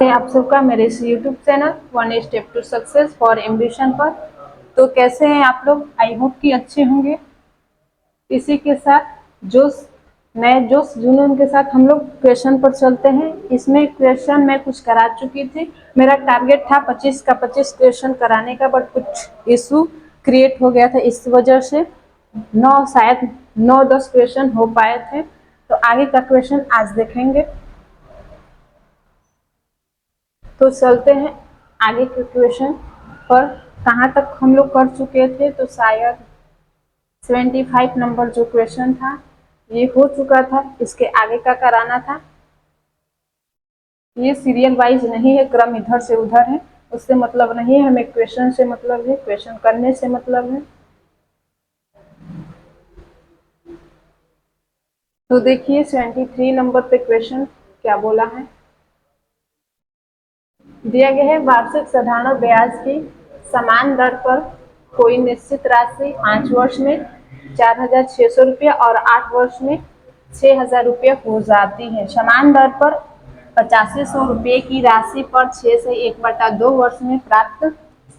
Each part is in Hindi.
आप सबका मेरे इस YouTube channel one step to success for ambition पर। तो कैसे हैं आप लोग? आई होप कि अच्छे होंगे। इसी के साथ जोश नए जोश जुनून के साथ हम लोग क्वेश्चन पर चलते हैं। इसमें क्वेश्चन मैं कुछ करा चुकी थी। मेरा टारगेट था 25 का 25 क्वेश्चन कराने का, बट कुछ इशू क्रिएट हो गया था, इस वजह से 9 शायद 9-10 क्वेश्चन हो पाए थे। तो आगे का क्वेश्चन आज देखेंगे। तो चलते हैं आगे के क्वेश्चन पर। कहाँ तक हम लोग कर चुके थे? तो शायद 75 नंबर जो क्वेश्चन था ये हो चुका था। इसके आगे का कराना था। ये सीरियल वाइज नहीं है, क्रम इधर से उधर है, उससे मतलब नहीं है, हमें क्वेश्चन से मतलब है, क्वेश्चन करने से मतलब है। तो देखिए 73 नंबर पे क्वेश्चन क्या बोला है। दिया गया है वार्षिक साधारण ब्याज की समान दर पर कोई निश्चित राशि 5 वर्ष में 4,600 रुपया और 8 वर्ष में 6,000 रुपये हो जाती है। समान दर पर 8500 रुपये की राशि पर 6 से 1/2 वर्ष में प्राप्त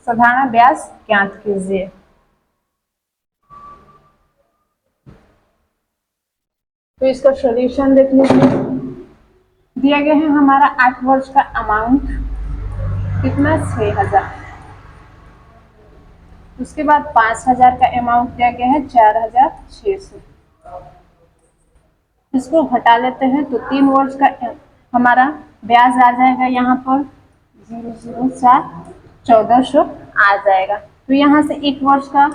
साधारण ब्याज ज्ञात कीजिए। तो इसका सॉल्यूशन देख लीजिए। दिया गया है हमारा 8 वर्ष का अमाउंट कितना, 6,000। उसके बाद 5,000 का अमाउंट दिया गया है 4,600। इसको घटा लेते हैं तो 3 वर्ष का हमारा ब्याज आ जाएगा यहाँ पर 004 1400 आ जाएगा। तो यहाँ से 1 वर्ष का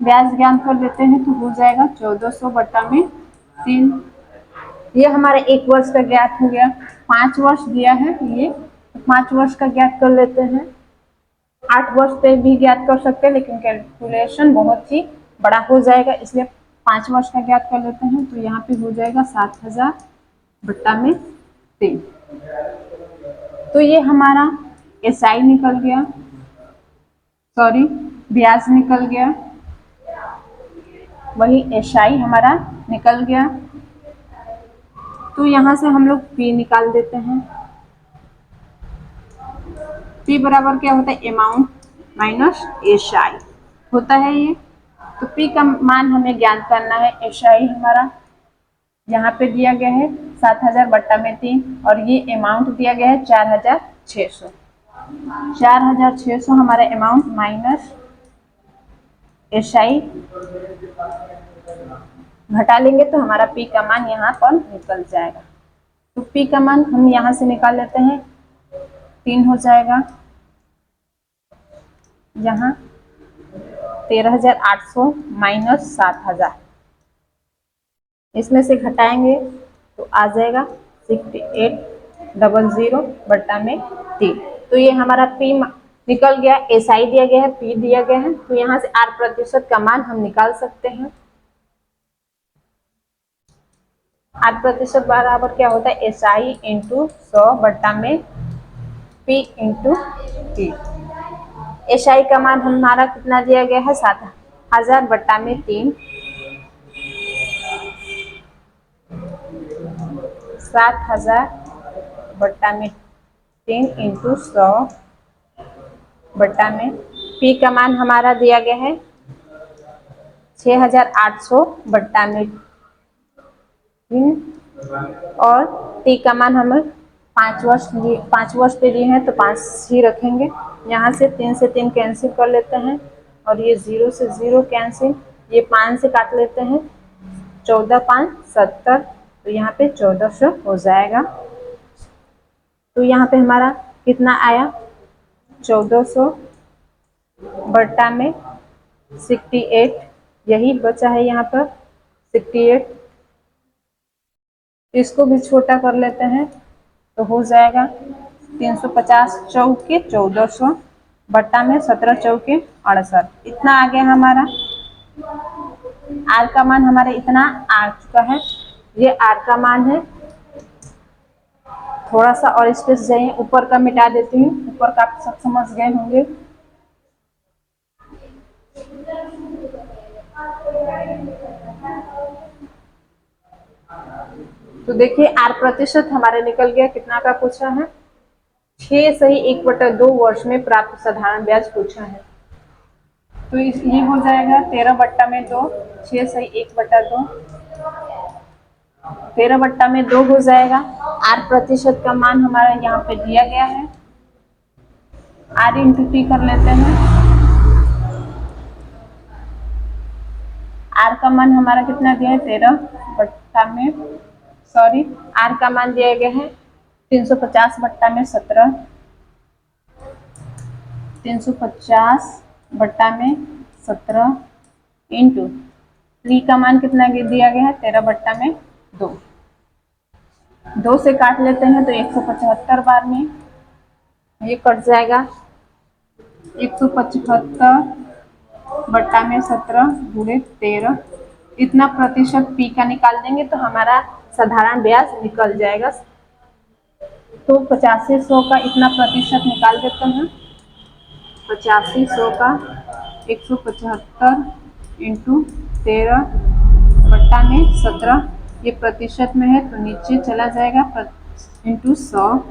ब्याज ज्ञात कर लेते हैं तो हो जाएगा 1400 बटा में 3। ये हमारा 1 वर्ष का ज्ञात हो गया। 5 वर्ष दिया है, ये 5 वर्ष का ज्ञात कर लेते हैं। 8 वर्ष पे भी ज्ञात कर सकते हैं, लेकिन कैलकुलेशन बहुत ही बड़ा हो जाएगा, इसलिए 5 वर्ष का ज्ञात कर लेते हैं। तो यहाँ पे हो जाएगा 7,000 बट्टा में 3। तो ये हमारा एसआई निकल गया, सॉरी ब्याज निकल गया, वही एसआई हमारा निकल गया। तो यहाँ से हम लोग पी निकाल देते हैं। पी बराबर क्या होता है, अमाउंट माइनस एसआई होता है ये। तो पी का मान हमें ज्ञात करना है। एसआई हमारा यहाँ पे दिया गया है 7,000 बट्टा में 3 और ये अमाउंट दिया गया है 4,600। 4,600 हमारा अमाउंट माइनस एसआई घटा लेंगे तो हमारा पी का मान यहाँ पर निकल जाएगा। तो पी का मान हम यहाँ से निकाल लेते हैं। 3 हो जाएगा यहाँ 13,800 माइनस 7,000, इसमें से घटाएंगे तो आ जाएगा 6800 बट्टा में 3। तो ये हमारा पी निकल गया। एसआई दिया गया है, पी दिया गया है, तो यहाँ से 8% का मान हम निकाल सकते हैं। 8% बराबर क्या होता है, एसआई इंटू 100 बट्टा में पी इंटू टी। एसआई का मान हमारा कितना दिया गया है, 7,000 बट्टा में 3। 7,000 बट्टा में 3 इंटू 100 बट्टा में पी का मान हमारा दिया गया है 6,800 बट्टा में 3 और टी का मान हमें 5 वर्ष पे लिए हैं तो 5 ही रखेंगे। यहाँ से 3 से 3 कैंसिल कर लेते हैं और ये 0 से 0 कैंसिल, ये 5 से काट लेते हैं, 14×5 70, तो यहाँ पे 1400 हो जाएगा। तो यहाँ पे हमारा कितना आया, 1400 बट्टा में 68, यही बचा है यहाँ पर 68। इसको भी छोटा कर लेते हैं तो हो जाएगा 350 चौके 1400 बट्टा में 17 चौके 68, इतना आ गया हमारा। आर का मान हमारे इतना आ चुका है, ये आर का मान है। थोड़ा सा और स्पेस चाहिए, ऊपर का मिटा देती हूँ, ऊपर का आप सब समझ गए होंगे। तो देखिए 8% हमारे निकल गया, कितना का पूछा है 6 सही 1/2 वर्ष में प्राप्त साधारण ब्याज पूछा है। तो ये हो जाएगा 13/2, 6 सही 1/2, 13/2 हो जाएगा। आर प्रतिशत का मान हमारा यहाँ पे दिया गया है, आर इंटू टी कर लेते हैं। आर का मान हमारा कितना दिया है आर का मान दिया गया है 350/17, 350/17 इंटू टी का मान कितना दिया गया है 13/2। 2 से काट लेते हैं तो 175 बार में ये कट जाएगा। 175/17 गुणे 13, इतना प्रतिशत पी का निकाल देंगे तो हमारा साधारण ब्याज निकल जाएगा। तो 8500 का इतना प्रतिशत निकाल देते हैं। 8500 का 175 इंटू 13/17, ये प्रतिशत में है तो नीचे चला जाएगा, इंटू 100।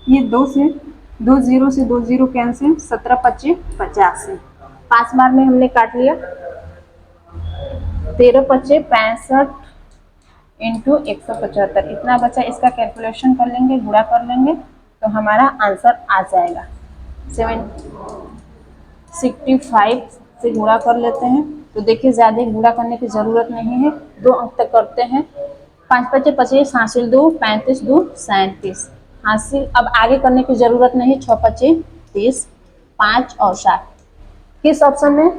ये 2 0 से 2 0 कैंसिल, 17×5 = 85। 5 बार में हमने काट लिया। 13×5 = 65 इंटू 175, इतना बचा। इसका कैलकुलेशन कर लेंगे, गुणा कर लेंगे तो हमारा आंसर आ जाएगा। 765 से गुणा कर लेते हैं तो देखिए ज़्यादा गुणा करने की ज़रूरत नहीं है, 2 अंक तक करते हैं। 5×5 = 25, हासिल 2, 35 2 37 हासिल। अब आगे करने की जरूरत नहीं, 6×5 = 30, 5 और 7। किस ऑप्शन में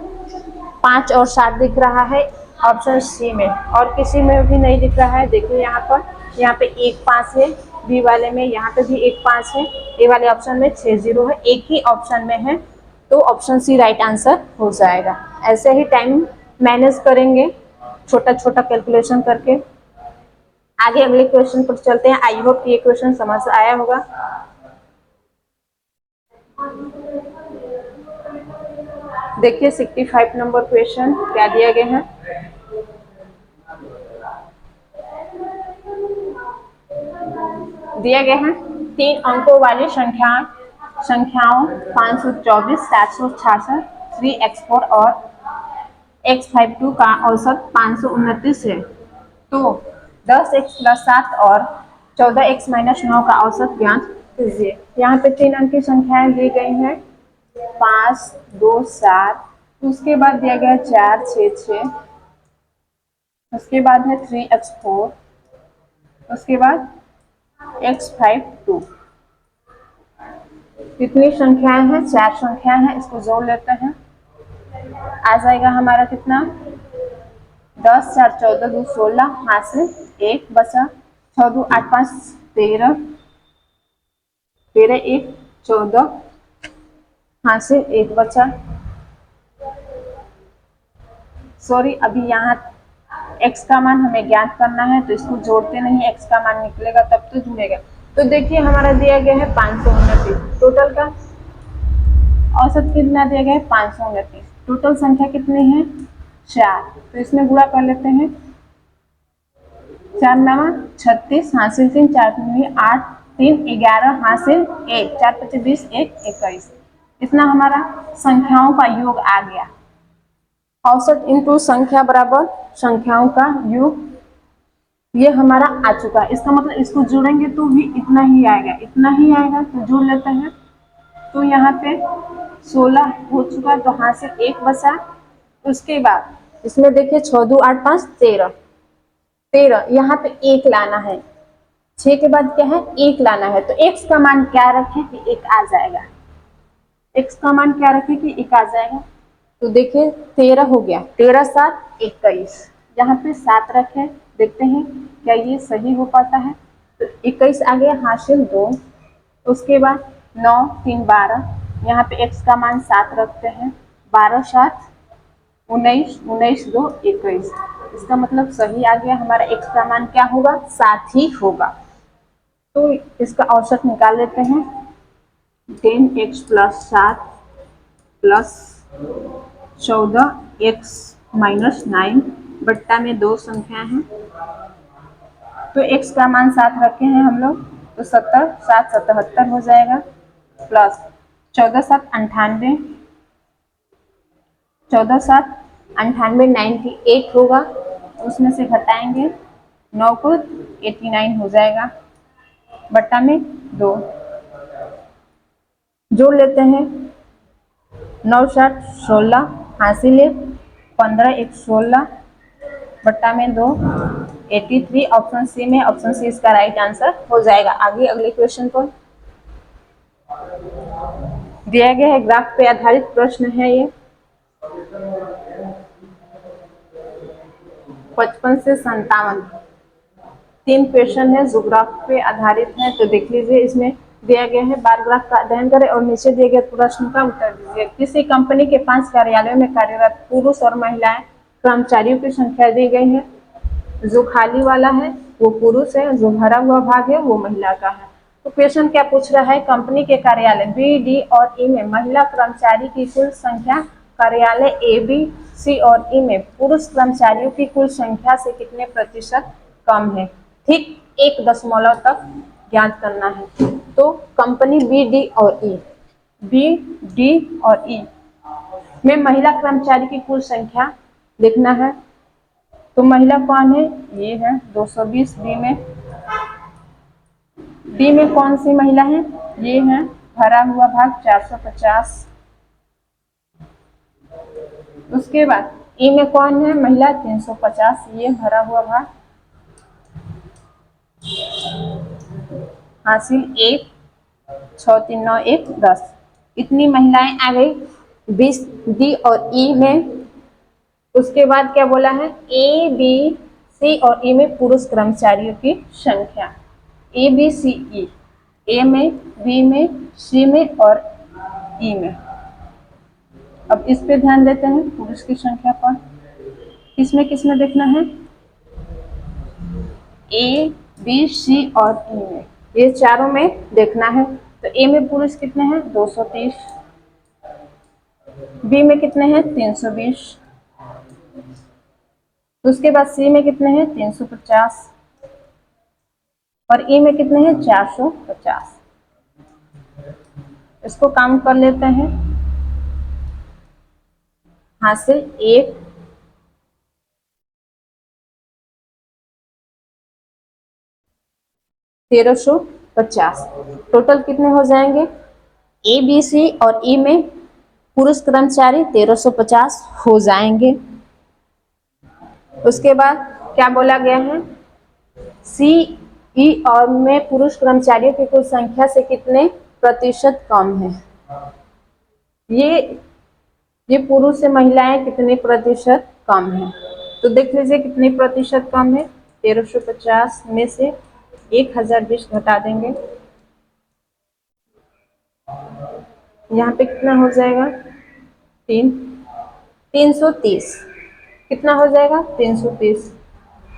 5 और 7 दिख रहा है? ऑप्शन सी में। और किसी में भी नहीं दिख रहा है। देखिए यहाँ पे 1 5 है, बी वाले में यहाँ पे भी 1 5 है, ए वाले ऑप्शन में 6 0 है, एक ही ऑप्शन में है, तो ऑप्शन सी राइट आंसर हो जाएगा। ऐसे ही टाइम मैनेज करेंगे छोटा छोटा कैलकुलेशन करके। आगे अगले क्वेश्चन पर चलते हैं। आई होप ये क्वेश्चन समझ आया होगा। देखिए 65 नंबर क्वेश्चन क्या दिया गया है। दिया गया है 3 अंकों वाली संख्याओं 524, 766, 3x4 और x52 का औसत 529 है। तो 10x + 7 और 14x - 9 का औसत ज्ञात कीजिए। यहाँ पे 3 अंक की संख्याएं दी गई हैं, 5 2 7, उसके बाद दिया गया 4 6 6, उसके बाद है 3x4, उसके बाद x52। कितनी संख्याएं हैं? 4 संख्याएं हैं। इसको जोड़ लेते हैं, आ जाएगा हमारा कितना 10 4 14 2 16, हासिल 1 बचा, 6 2 8 5 13, 13 1 14, हासिल 1 बचा। सॉरी, अभी यहाँ x का मान हमें ज्ञात करना है तो इसको जोड़ते नहीं, x का मान निकलेगा तब तो जुड़ेगा। तो देखिए हमारा दिया गया है 529, टोटल का औसत कितना दिया गया है 529। टोटल संख्या कितनी है 4, तो इसमें गुणा कर लेते हैं। 4 9 36, हासिल 3, 4 3 8 3 11, हासिल 1, 4 5 20 1 21। इतना हमारा संख्याओं का योग आ गया। औसत इंटू संख्या बराबर संख्याओं का योग, ये हमारा आ चुका है। इसका मतलब इसको जोड़ेंगे तो भी इतना ही आएगा, इतना ही आएगा। तो जोड़ लेते हैं, तो यहाँ पे 16 हो चुका है, तो हासिल 1 बचा। उसके बाद इसमें देखिए 6 2 8 5 13, 13 यहाँ पे 1 लाना है, 6 के बाद क्या है 1 लाना है। तो x का मान क्या रखें कि 1 आ जाएगा, x का मान क्या रखें कि 1 आ जाएगा। तो देखिए 13 हो गया, 13 7 21, यहाँ पे 7 रखें, देखते हैं क्या ये सही हो पाता है। तो 21 आ गया, हासिल 2। उसके बाद 9 3 12, यहाँ पे x का मान 7 रखते हैं, 12 7 19, 19 2 21। इसका मतलब सही आ गया, हमारा x का मान क्या होगा 7 ही होगा। तो इसका औसत निकाल लेते हैं। 10x + 7 + 14x - 9 बट्टा में 2 संख्या है, तो x का मान 7 रखे हैं हम लोग। तो 70 7 77 हो जाएगा, प्लस 14 7 98, 14 7 98 98 होगा, उसमें से घटाएंगे 9 को 89 हो जाएगा, बट्टा में 2 जोड़ लेते हैं, 9 7 16 हासिल 15 1 16 बट्टा में 2 83, ऑप्शन सी में, ऑप्शन सी इसका राइट आंसर हो जाएगा। आगे अगले क्वेश्चन को दिया गया है, ग्राफ पे आधारित प्रश्न है ये, 55 से 57 3 क्वेश्चन है जो ग्राफ पे आधारित है। तो देख लीजिए, इसमें दिया गया है बार ग्राफ का अध्ययन करें और नीचे दिए गए प्रश्न का उत्तर दीजिए। किसी कंपनी के 5 कार्यालयों में कार्यरत पुरुष और महिलाएं कर्मचारियों की संख्या दी गई है। जो खाली वाला है वो पुरुष है, जो भरा हुआ भाग है वो महिला का है। तो क्वेश्चन क्या पूछ रहा है, कंपनी के कार्यालय बी डी और ई में महिला कर्मचारी की कुल संख्या कार्यालय ए बी सी और ई में पुरुष कर्मचारियों की कुल संख्या से कितने प्रतिशत कम है। ठीक 1 दशमलव तक ज्ञात करना है। तो कंपनी बी डी और ई, बी डी और ई में महिला कर्मचारी की कुल संख्या देखना है। तो महिला कौन है, ये है 220, डी में कौन सी महिला है, ये है भरा हुआ भाग 450। उसके बाद ई में कौन है महिला 350, ये भरा हुआ भाग हासिल 1 6 3 9 1 10। इतनी महिलाएं आ गई बी डी और ई में। उसके बाद क्या बोला है, ए बी सी और ई में पुरुष कर्मचारियों की संख्या, ए बी सी ई, ए में, बी में, सी में और ई में। अब इस पे ध्यान देते हैं पुरुष की संख्या पर, किसमें देखना है, ए बी सी और ई में, ये चारों में देखना है। तो ए में पुरुष कितने हैं 230, बी में कितने हैं 320, उसके बाद सी में कितने हैं 350 और ई में कितने हैं 450। इसको काम कर लेते हैं, हासिल 1 1350। टोटल कितने हो जाएंगे, ए बी सी और ई में पुरुष कर्मचारी 1350 हो जाएंगे। उसके बाद क्या बोला गया है, सी ई और में पुरुष कर्मचारियों की कुल संख्या से कितने प्रतिशत कम है। ये पुरुष से महिलाएं कितने प्रतिशत कम है। तो देख लीजिए कितने प्रतिशत कम है, 1350 में से 1020 घटा देंगे, यहाँ पे कितना हो जाएगा 330, कितना हो जाएगा 330।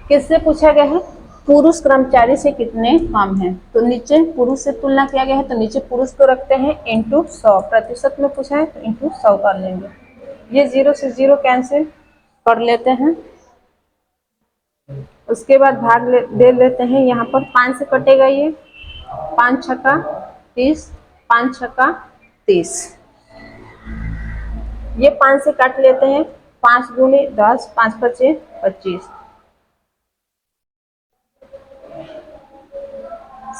किससे पूछा गया है, पुरुष कर्मचारी से कितने कम है। तो नीचे पुरुष से तुलना किया गया है, तो नीचे पुरुष को रखते हैं इंटू 100, प्रतिशत में पूछा है तो इंटू 100 कर लेंगे। ये 0 से 0 कैंसिल कर लेते हैं। उसके बाद भाग दे लेते हैं, यहाँ पर 5 से कटेगा, ये 5 छक्का 30, 5 छक्का 30, ये 5 से काट लेते हैं, 5 दूनी 10, 5 पचे 25,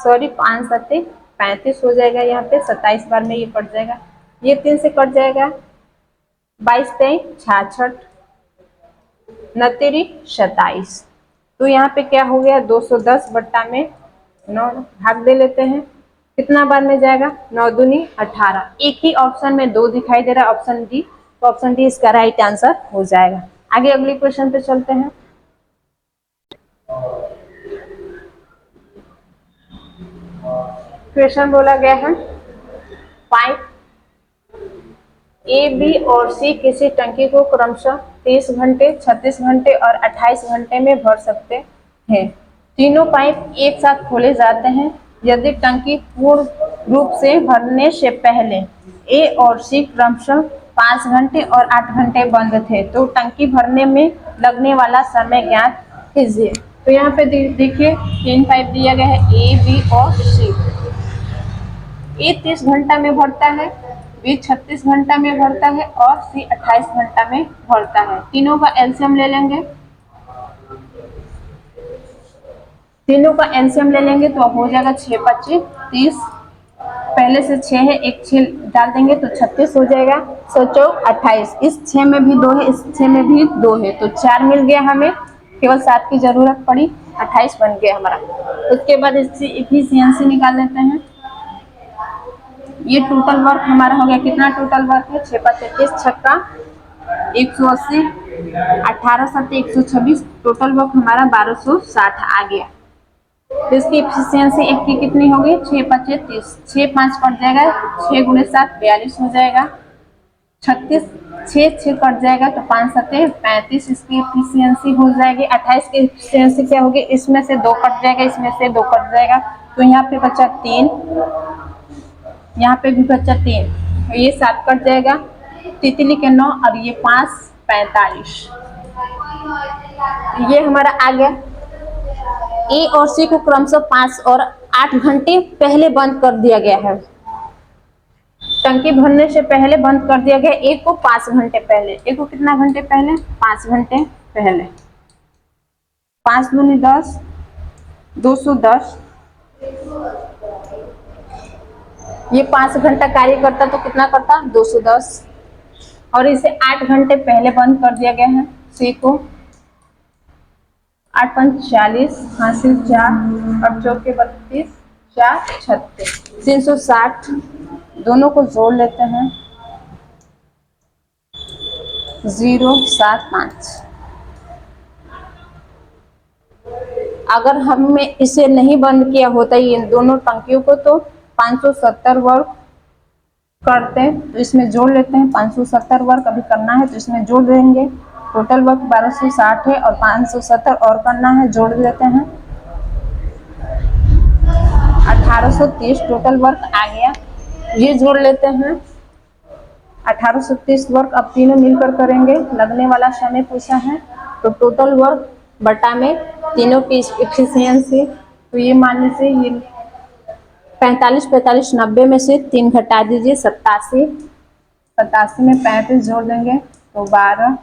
सॉरी 5 सत्ते 35 हो जाएगा, यहाँ पे 27 बार में ये कट जाएगा, ये 3 से कट जाएगा, 22 तेई 66, 29 27। तो यहाँ पे क्या हो गया 210 बट्टा में 9 भाग दे लेते हैं, कितना बार में जाएगा 9 दूनी 18। एक ही ऑप्शन में 2 दिखाई दे रहा है, ऑप्शन डी, तो ऑप्शन डी इसका राइट आंसर हो जाएगा। आगे अगले क्वेश्चन पे चलते हैं। क्वेश्चन बोला गया है, पाइप ए बी और सी किसी टंकी को क्रमशः 30 घंटे 36 घंटे और 28 घंटे में भर सकते हैं। तीनों पाइप एक साथ खोले जाते हैं। यदि टंकी पूर्ण रूप से भरने से पहले ए और सी क्रमशः 5 घंटे और 8 घंटे बंद थे तो टंकी भरने में लगने वाला समय ज्ञात कीजिए। तो यहाँ पे देखिए 10 पाइप दिया गया है ए बी और सी। ए 30 घंटा में भरता है, बी 36 घंटा में भरता है और सी 28 घंटा में भरता है। तीनों का एलसीएम ले लेंगे, तीनों का एलसीएम ले लेंगे तो हो जाएगा 6 25 30। पहले से 6 है, एक 6 डाल देंगे तो 36 हो जाएगा, 7 28। इस 6 में भी 2 है, इस 6 में भी 2 है, तो 4 मिल गया हमें, केवल 7 की जरूरत पड़ी, 28 बन गया हमारा। उसके बाद इससे इफिशियंसी निकाल लेते हैं। ये टोटल वर्क हमारा हो गया, कितना टोटल वर्क है, 6 5 31 छक्का 180, 18 7 126, टोटल वर्क हमारा 1260 आ गया। तो इसकी एफिशिएंसी एक की कितनी होगी, 6 5 30, 6 5 कट जाएगा, 6 गुणे 7 42 हो जाएगा, 36 6 6 कट जाएगा तो 5 7 35 इसकी एफिशिएंसी हो जाएगी। 28 की एफिशिएंसी क्या होगी, इसमें से 2 कट जाएगा, इसमें से 2 कट जाएगा, तो यहाँ पे बचा 3, यहाँ पे भी बचा 3, ये 7 कट जाएगा, तितली के 9 और ये 5 45। ये हमारा आ गया। ए और सी को क्रमशः 5 और 8 घंटे पहले बंद कर दिया गया है। टंकी भरने से पहले बंद कर दिया गया, ए को 5 घंटे पहले, ए को कितना घंटे पहले, 5 घंटे पहले। 5 दूनी 10, 210। ये 5 घंटा कार्य करता तो कितना करता, 210, और इसे 8 घंटे पहले बंद कर दिया गया है। सी को 8 5 40, हासिल 4 और 4 के 32, 4 36, 360। दोनों को जोड़ लेते हैं, 0 7 5। अगर हमने इसे नहीं बंद किया होता इन दोनों टंकियों को तो 570 वर्ग करते, तो इसमें जोड़ लेते हैं, 570 वर्ग अभी करना है तो इसमें जोड़ देंगे। टोटल वर्क 1260 है और 570 और करना है, जोड़ लेते हैं, 1830 टोटल वर्क आ गया। ये जोड़ लेते हैं 1830 वर्क, अब तीनों मिलकर करेंगे, लगने वाला समय पूछा है तो टोटल वर्क बटा में तीनों की एफिशिएंसी, तो ये मान लीजिए ये 45 45 90 में से 3 घटा दीजिए, 87, 87 में 35 जोड़ देंगे तो 12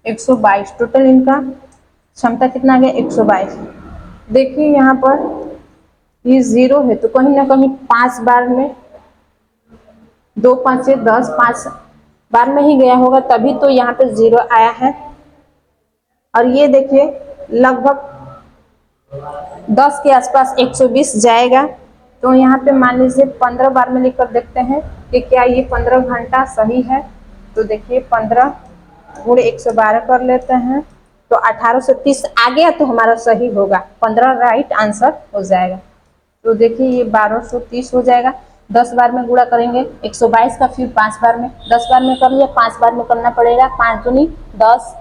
122। टोटल इनका क्षमता कितना आ गया, 122। देखिए यहाँ पर ये 0 है तो कहीं ना कहीं 5 बार में 2 5 से 10, 5 बार में ही गया होगा, तभी तो यहाँ पे 0 आया है। और ये देखिए लगभग 10 के आसपास 120 जाएगा, तो यहाँ पे मान लीजिए 15 बार में लिखकर देखते हैं कि क्या ये 15 घंटा सही है। तो देखिए 15 गुणे 112 कर लेते हैं तो 1830 आ गया, तो हमारा सही होगा, 15 राइट आंसर हो जाएगा। तो देखिए ये 1230 हो जाएगा, 10 बार में गुणा करेंगे 122 का, फिर 5 बार में, 10 बार में कर लिया, 5 बार में करना पड़ेगा, 5 दूनी 10,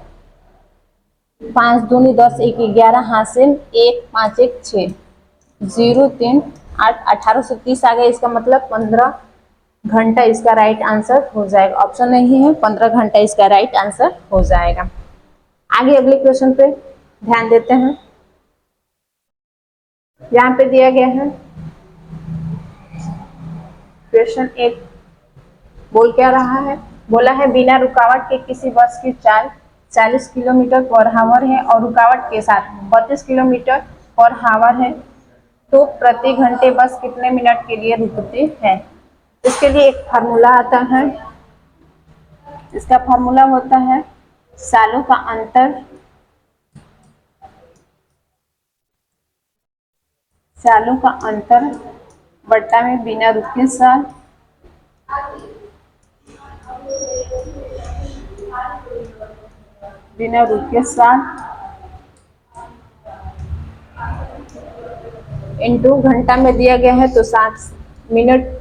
5 दूनी 10, 1 11, हासिल 1 5 1 6, 0 3 8, 1830 आ गया, इसका मतलब 15 घंटा इसका राइट आंसर हो जाएगा। ऑप्शन नहीं है, 15 घंटा इसका राइट आंसर हो जाएगा। आगे अगले क्वेश्चन पे ध्यान देते हैं। यहाँ पे दिया गया है क्वेश्चन 1, बोल क्या रहा है, बोला है बिना रुकावट के किसी बस की चाल 40 किलोमीटर पर आवर है और रुकावट के साथ 32 किलोमीटर पर आवर है, तो प्रति घंटे बस कितने मिनट के लिए रुकती है। इसके लिए एक फार्मूला आता है, इसका फार्मूला होता है सालों का अंतर, सालों का अंतर बट्टा में बिना रुके साल, बिना रुके साल इनटू घंटा में दिया गया है तो 60 मिनट,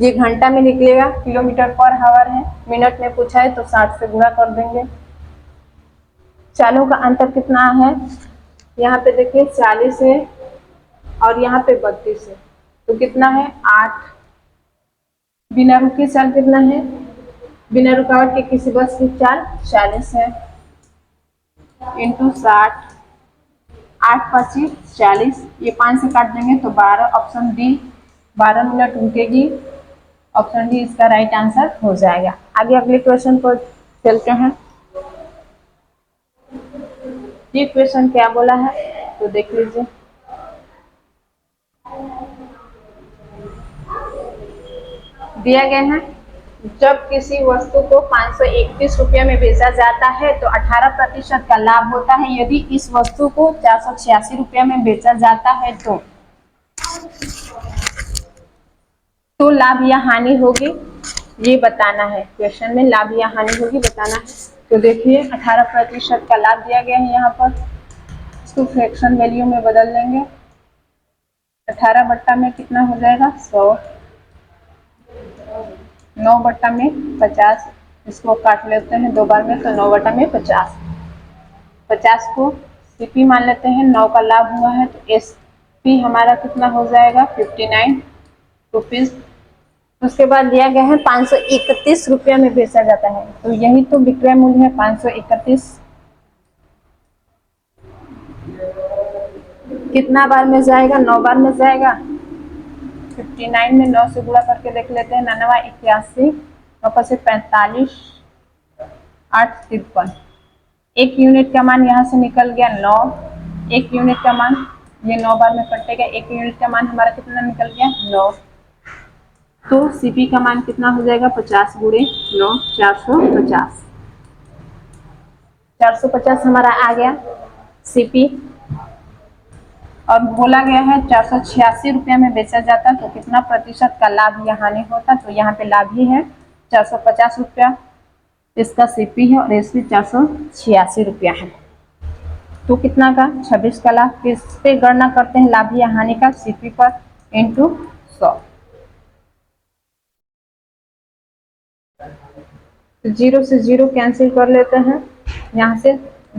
ये घंटा में निकलेगा, किलोमीटर पर आवर है, मिनट में पूछा है तो 60 से गुणा कर देंगे। चालों का अंतर कितना है, यहाँ पे देखिए 40 है और यहाँ पे 32 है, तो कितना है 8। बिना रुके चाल कितना है, बिना रुकावट के किसी बस की चाल 40 है। इंटू 60, 8×5 = 40, ये 5 से काट देंगे तो 12, ऑप्शन डी 12 मिनट रुकेगी, ऑप्शन डी इसका राइट आंसर हो जाएगा। आगे अगले क्वेश्चन पर चलते हैं। ये क्वेश्चन क्या बोला है तो देख लीजिए। दिया गया है जब किसी वस्तु को 531 रुपये में बेचा जाता है तो 18% का लाभ होता है। यदि इस वस्तु को 486 रुपये में बेचा जाता है तो लाभ या हानि होगी, ये बताना है। क्वेश्चन में लाभ या हानि होगी बताना है। तो देखिए 18% का लाभ दिया गया है। यहाँ पर इसको फ्रैक्शन वैल्यू में बदल देंगे। 18 बट्टा में कितना हो जाएगा 100, 9 बट्टा में 50, इसको काट लेते हैं 2 बार में तो 9 बट्टा में 50, 50 को सीपी मान लेते हैं। 9 का लाभ हुआ है तो एसपी हमारा कितना हो जाएगा 59 रुपीज। उसके बाद दिया गया है 531 रुपये में बेचा जाता है, तो यही तो विक्रय मूल्य है 531। कितना बार में जाएगा 9 बार में जाएगा। 59 में 9 से गुणा करके देख लेते हैं। 99 81, 9 से 45, 8 53, 1 यूनिट का मान यहाँ से निकल गया 9। 1 यूनिट का मान ये 9 बार में कटेगा। 1 यूनिट का मान हमारा कितना निकल गया 9। तो सीपी का मान कितना हो जाएगा 50 गुणे 9, 450। 450 हमारा आ गया सीपी। और बोला गया है 486 रुपये में बेचा जाता तो कितना प्रतिशत का लाभ या हानि होता। तो यहाँ पे लाभ ही है 450 रुपया, इसका सीपी है और एसपी 486 रुपया है। तो कितना का 26 का लाभ। किस पे गणना करते हैं लाभ या हानि का, सीपी पर इंटू 100। 0 से 0 कैंसिल कर लेते हैं। यहाँ से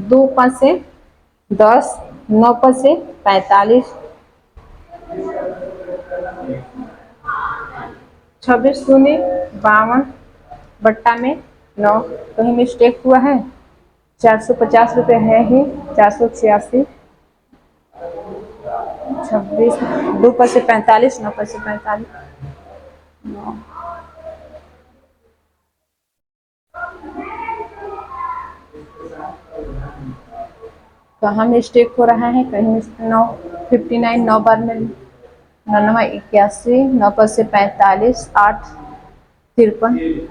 2 5 से 10, 9 5 से 45, 26 दूनी 52 बट्टा में 9, कहीं मिस्टेक हुआ है। 450 रुपये है ही, 486, 26, 2 5 से 45, 9 5 से 45, 9। कहाँ मिस्टेक हो रहा है, कहीं 9 59 9 बार में 99 81, 9 5 से 45, 8 53,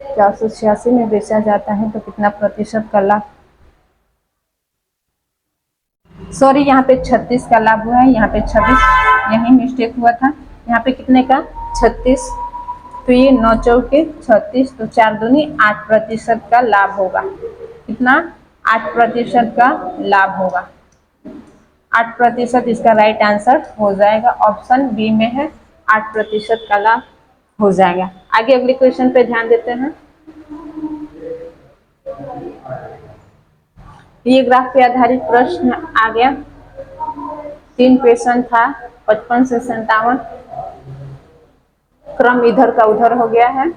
486 में बेचा जाता है तो कितना प्रतिशत का लाभ। सॉरी यहाँ पे 36 का लाभ हुआ है, यहाँ पे 26, यही मिस्टेक हुआ था। यहाँ पे कितने का 36, तो ये 9 चौके 36, तो 4 दूनी 8% का लाभ होगा। कितना 8% का लाभ होगा। 8% इसका राइट आंसर हो जाएगा। ऑप्शन बी में है 8% का लाभ हो जाएगा। आगे अगले क्वेश्चन पे ध्यान देते हैं। ये ग्राफ पे आधारित प्रश्न आ गया। 3 क्वेश्चन था 55 से 57, क्रम इधर का उधर हो गया है।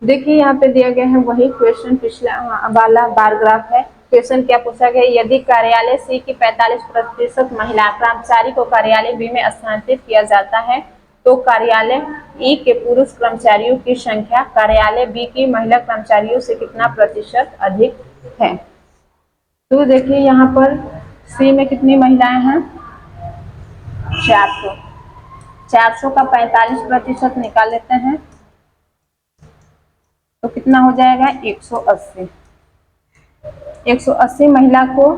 देखिए यहाँ पे दिया गया है वही क्वेश्चन, पिछला वाला बार ग्राफ है। क्वेश्चन क्या पूछा गया, यदि कार्यालय सी की 45% महिला कर्मचारी को कार्यालय बी में स्थानांतरित किया जाता है तो कार्यालय ई के पुरुष कर्मचारियों की संख्या कार्यालय बी की महिला कर्मचारियों से कितना प्रतिशत अधिक है। तो देखिए यहाँ पर सी में कितनी महिलाएं हैं 400, 400 का 45% निकाल लेते हैं तो कितना हो जाएगा 180। 180 महिला को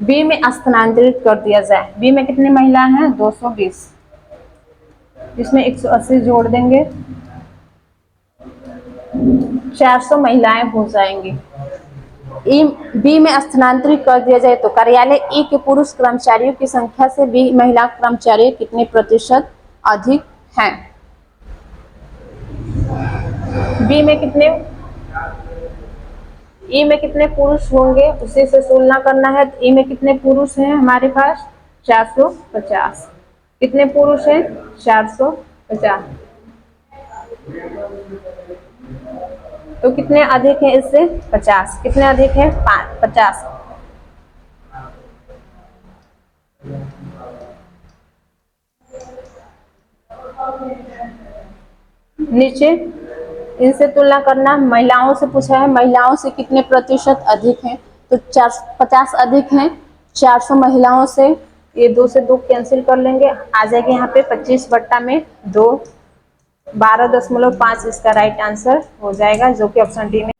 बी में स्थानांतरित कर दिया जाए। बी में कितनी महिला हैं 220, इसमें 180 जोड़ देंगे 400 महिलाएं हो जाएंगी। ई बी में स्थानांतरित कर दिया जाए तो कार्यालय ई के पुरुष कर्मचारियों की संख्या से बी महिला कर्मचारी कितने प्रतिशत अधिक हैं। बी में कितने, ई में कितने पुरुष होंगे उसी से तुलना करना है। तो ई में कितने पुरुष हैं हमारे पास 450, कितने पुरुष हैं 450, तो कितने अधिक है इससे 50, कितने अधिक है 50, नीचे इनसे तुलना करना, महिलाओं से पूछा है महिलाओं से कितने प्रतिशत अधिक हैं, तो 50 अधिक हैं 400 महिलाओं से। ये 2 से 2 कैंसिल कर लेंगे, आ जाएगा यहाँ पे 25/2, 12.5 इसका राइट आंसर हो जाएगा, जो कि ऑप्शन डी में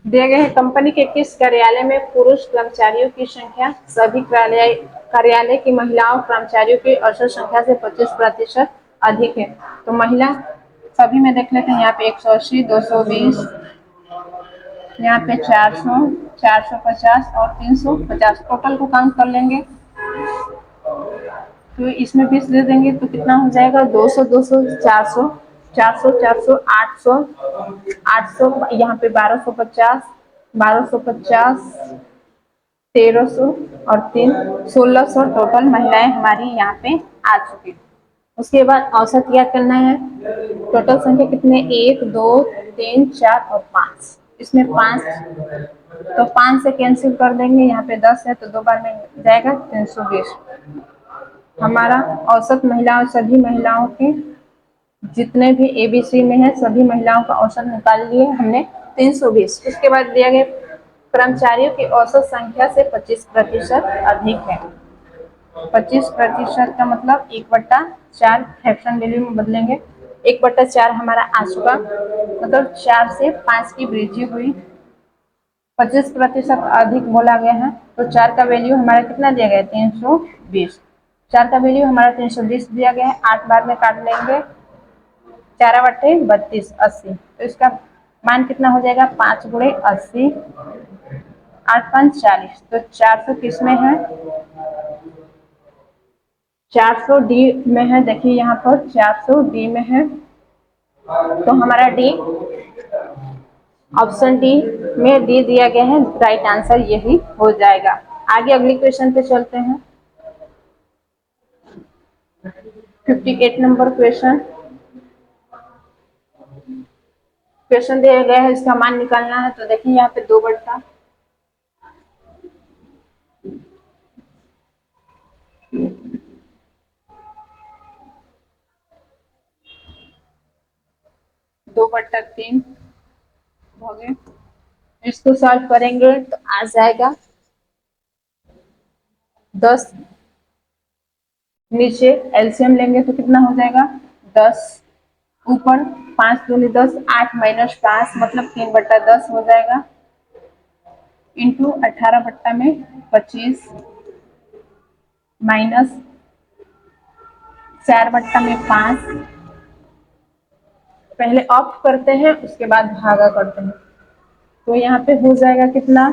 दिए गए हैं। कंपनी के किस कार्यालय में पुरुष कर्मचारियों की संख्या सभी कार्यालय की महिलाओं कर्मचारियों की औसत संख्या से 25% अधिक है? तो महिला सभी में देख लेते हैं, यहाँ पे 180, 220, यहाँ पे 400, 450 और 350, टोटल को काउंट कर लेंगे तो इसमें 20 दे देंगे तो कितना हो जाएगा, 200, 200, 400, 400, 400, 800, 800, यहाँ पे 1250, 1250, 1300 और 1600 टोटल महिलाएं हमारी यहाँ पे आ चुकी। उसके बाद औसत क्या करना है, टोटल संख्या कितने, 1, 2, 3, 4 और 5, इसमें 5 तो 5 से कैंसिल कर देंगे, यहाँ पे 10 है तो 2 बार में जाएगा 320। हमारा औसत महिलाओं सभी महिलाओं के जितने भी एबीसी में है सभी महिलाओं का औसत निकाल लिए हमने 320। उसके बाद दिया गया कर्मचारियों की औसत संख्या से 25% अधिक है। 25% का मतलब 1/4 फ्रैक्शन वैल्यू में बदलेंगे, 1/4 हमारा आ चुका, मतलब 4 से 5 की वृद्धि हुई, 25% अधिक बोला गया है तो 4 का वैल्यू हमारा कितना दिया गया है, 320। 4 का वैल्यू हमारा 320 दिया गया है, 8 बार में काट लेंगे, 4/32, 80, तो इसका मान कितना हो जाएगा, 5 × 80, 8×5 = 40, तो 400 किस में है, 400 डी में है, देखिए यहाँ पर 400 डी में है, तो हमारा डी ऑप्शन डी में डी दिया गया है, राइट आंसर यही हो जाएगा। आगे अगली क्वेश्चन पे चलते हैं। 58 नंबर क्वेश्चन दिया गया है, इसका मान निकालना है, तो देखिए यहाँ पे 2/2 2/3 हो गए। इसको सॉल्व करेंगे तो आ जाएगा 10, नीचे एलसीएम लेंगे तो कितना हो जाएगा 10, ऊपर 5 दूनी 10, 8 - 5 मतलब 3/10 हो जाएगा, इंटू 18/25 माइनस 4/5, पहले ऑफ करते हैं उसके बाद भागा करते हैं, तो यहाँ पे हो जाएगा कितना,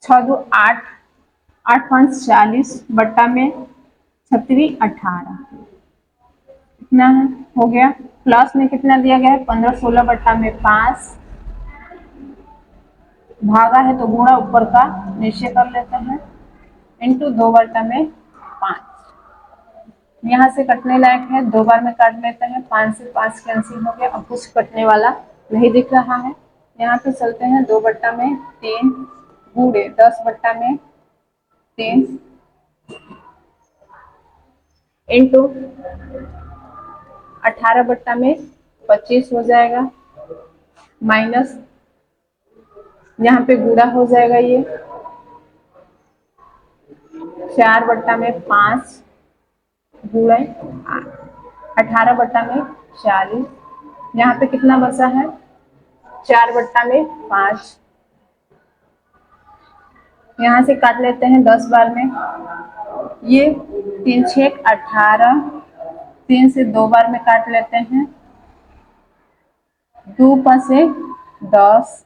6 2 8, 8×5 = 40, बट्टा में 36 18 कितना है हो गया, प्लस में कितना दिया गया है 15 16/5, भागा है तो गुणा ऊपर का नीचे कर लेते हैं, इंटू 2/5, यहाँ से कटने लायक है, 2 बार में काट लेते हैं, 5 से 5 कैंसिल हो गया, अब कुछ कटने वाला नहीं दिख रहा है। यहाँ पे चलते हैं 2/3 गुणे 10/3 इंटू 18/25 हो जाएगा, माइनस यहाँ पे गुणा हो जाएगा, ये 4/5 गुणे 18/40, यहाँ पे कितना बचा है 4/5, यहाँ से काट लेते हैं 10 बार में, ये 3 6 18, 3 से 2 बार में काट लेते हैं, 2 5 से 10,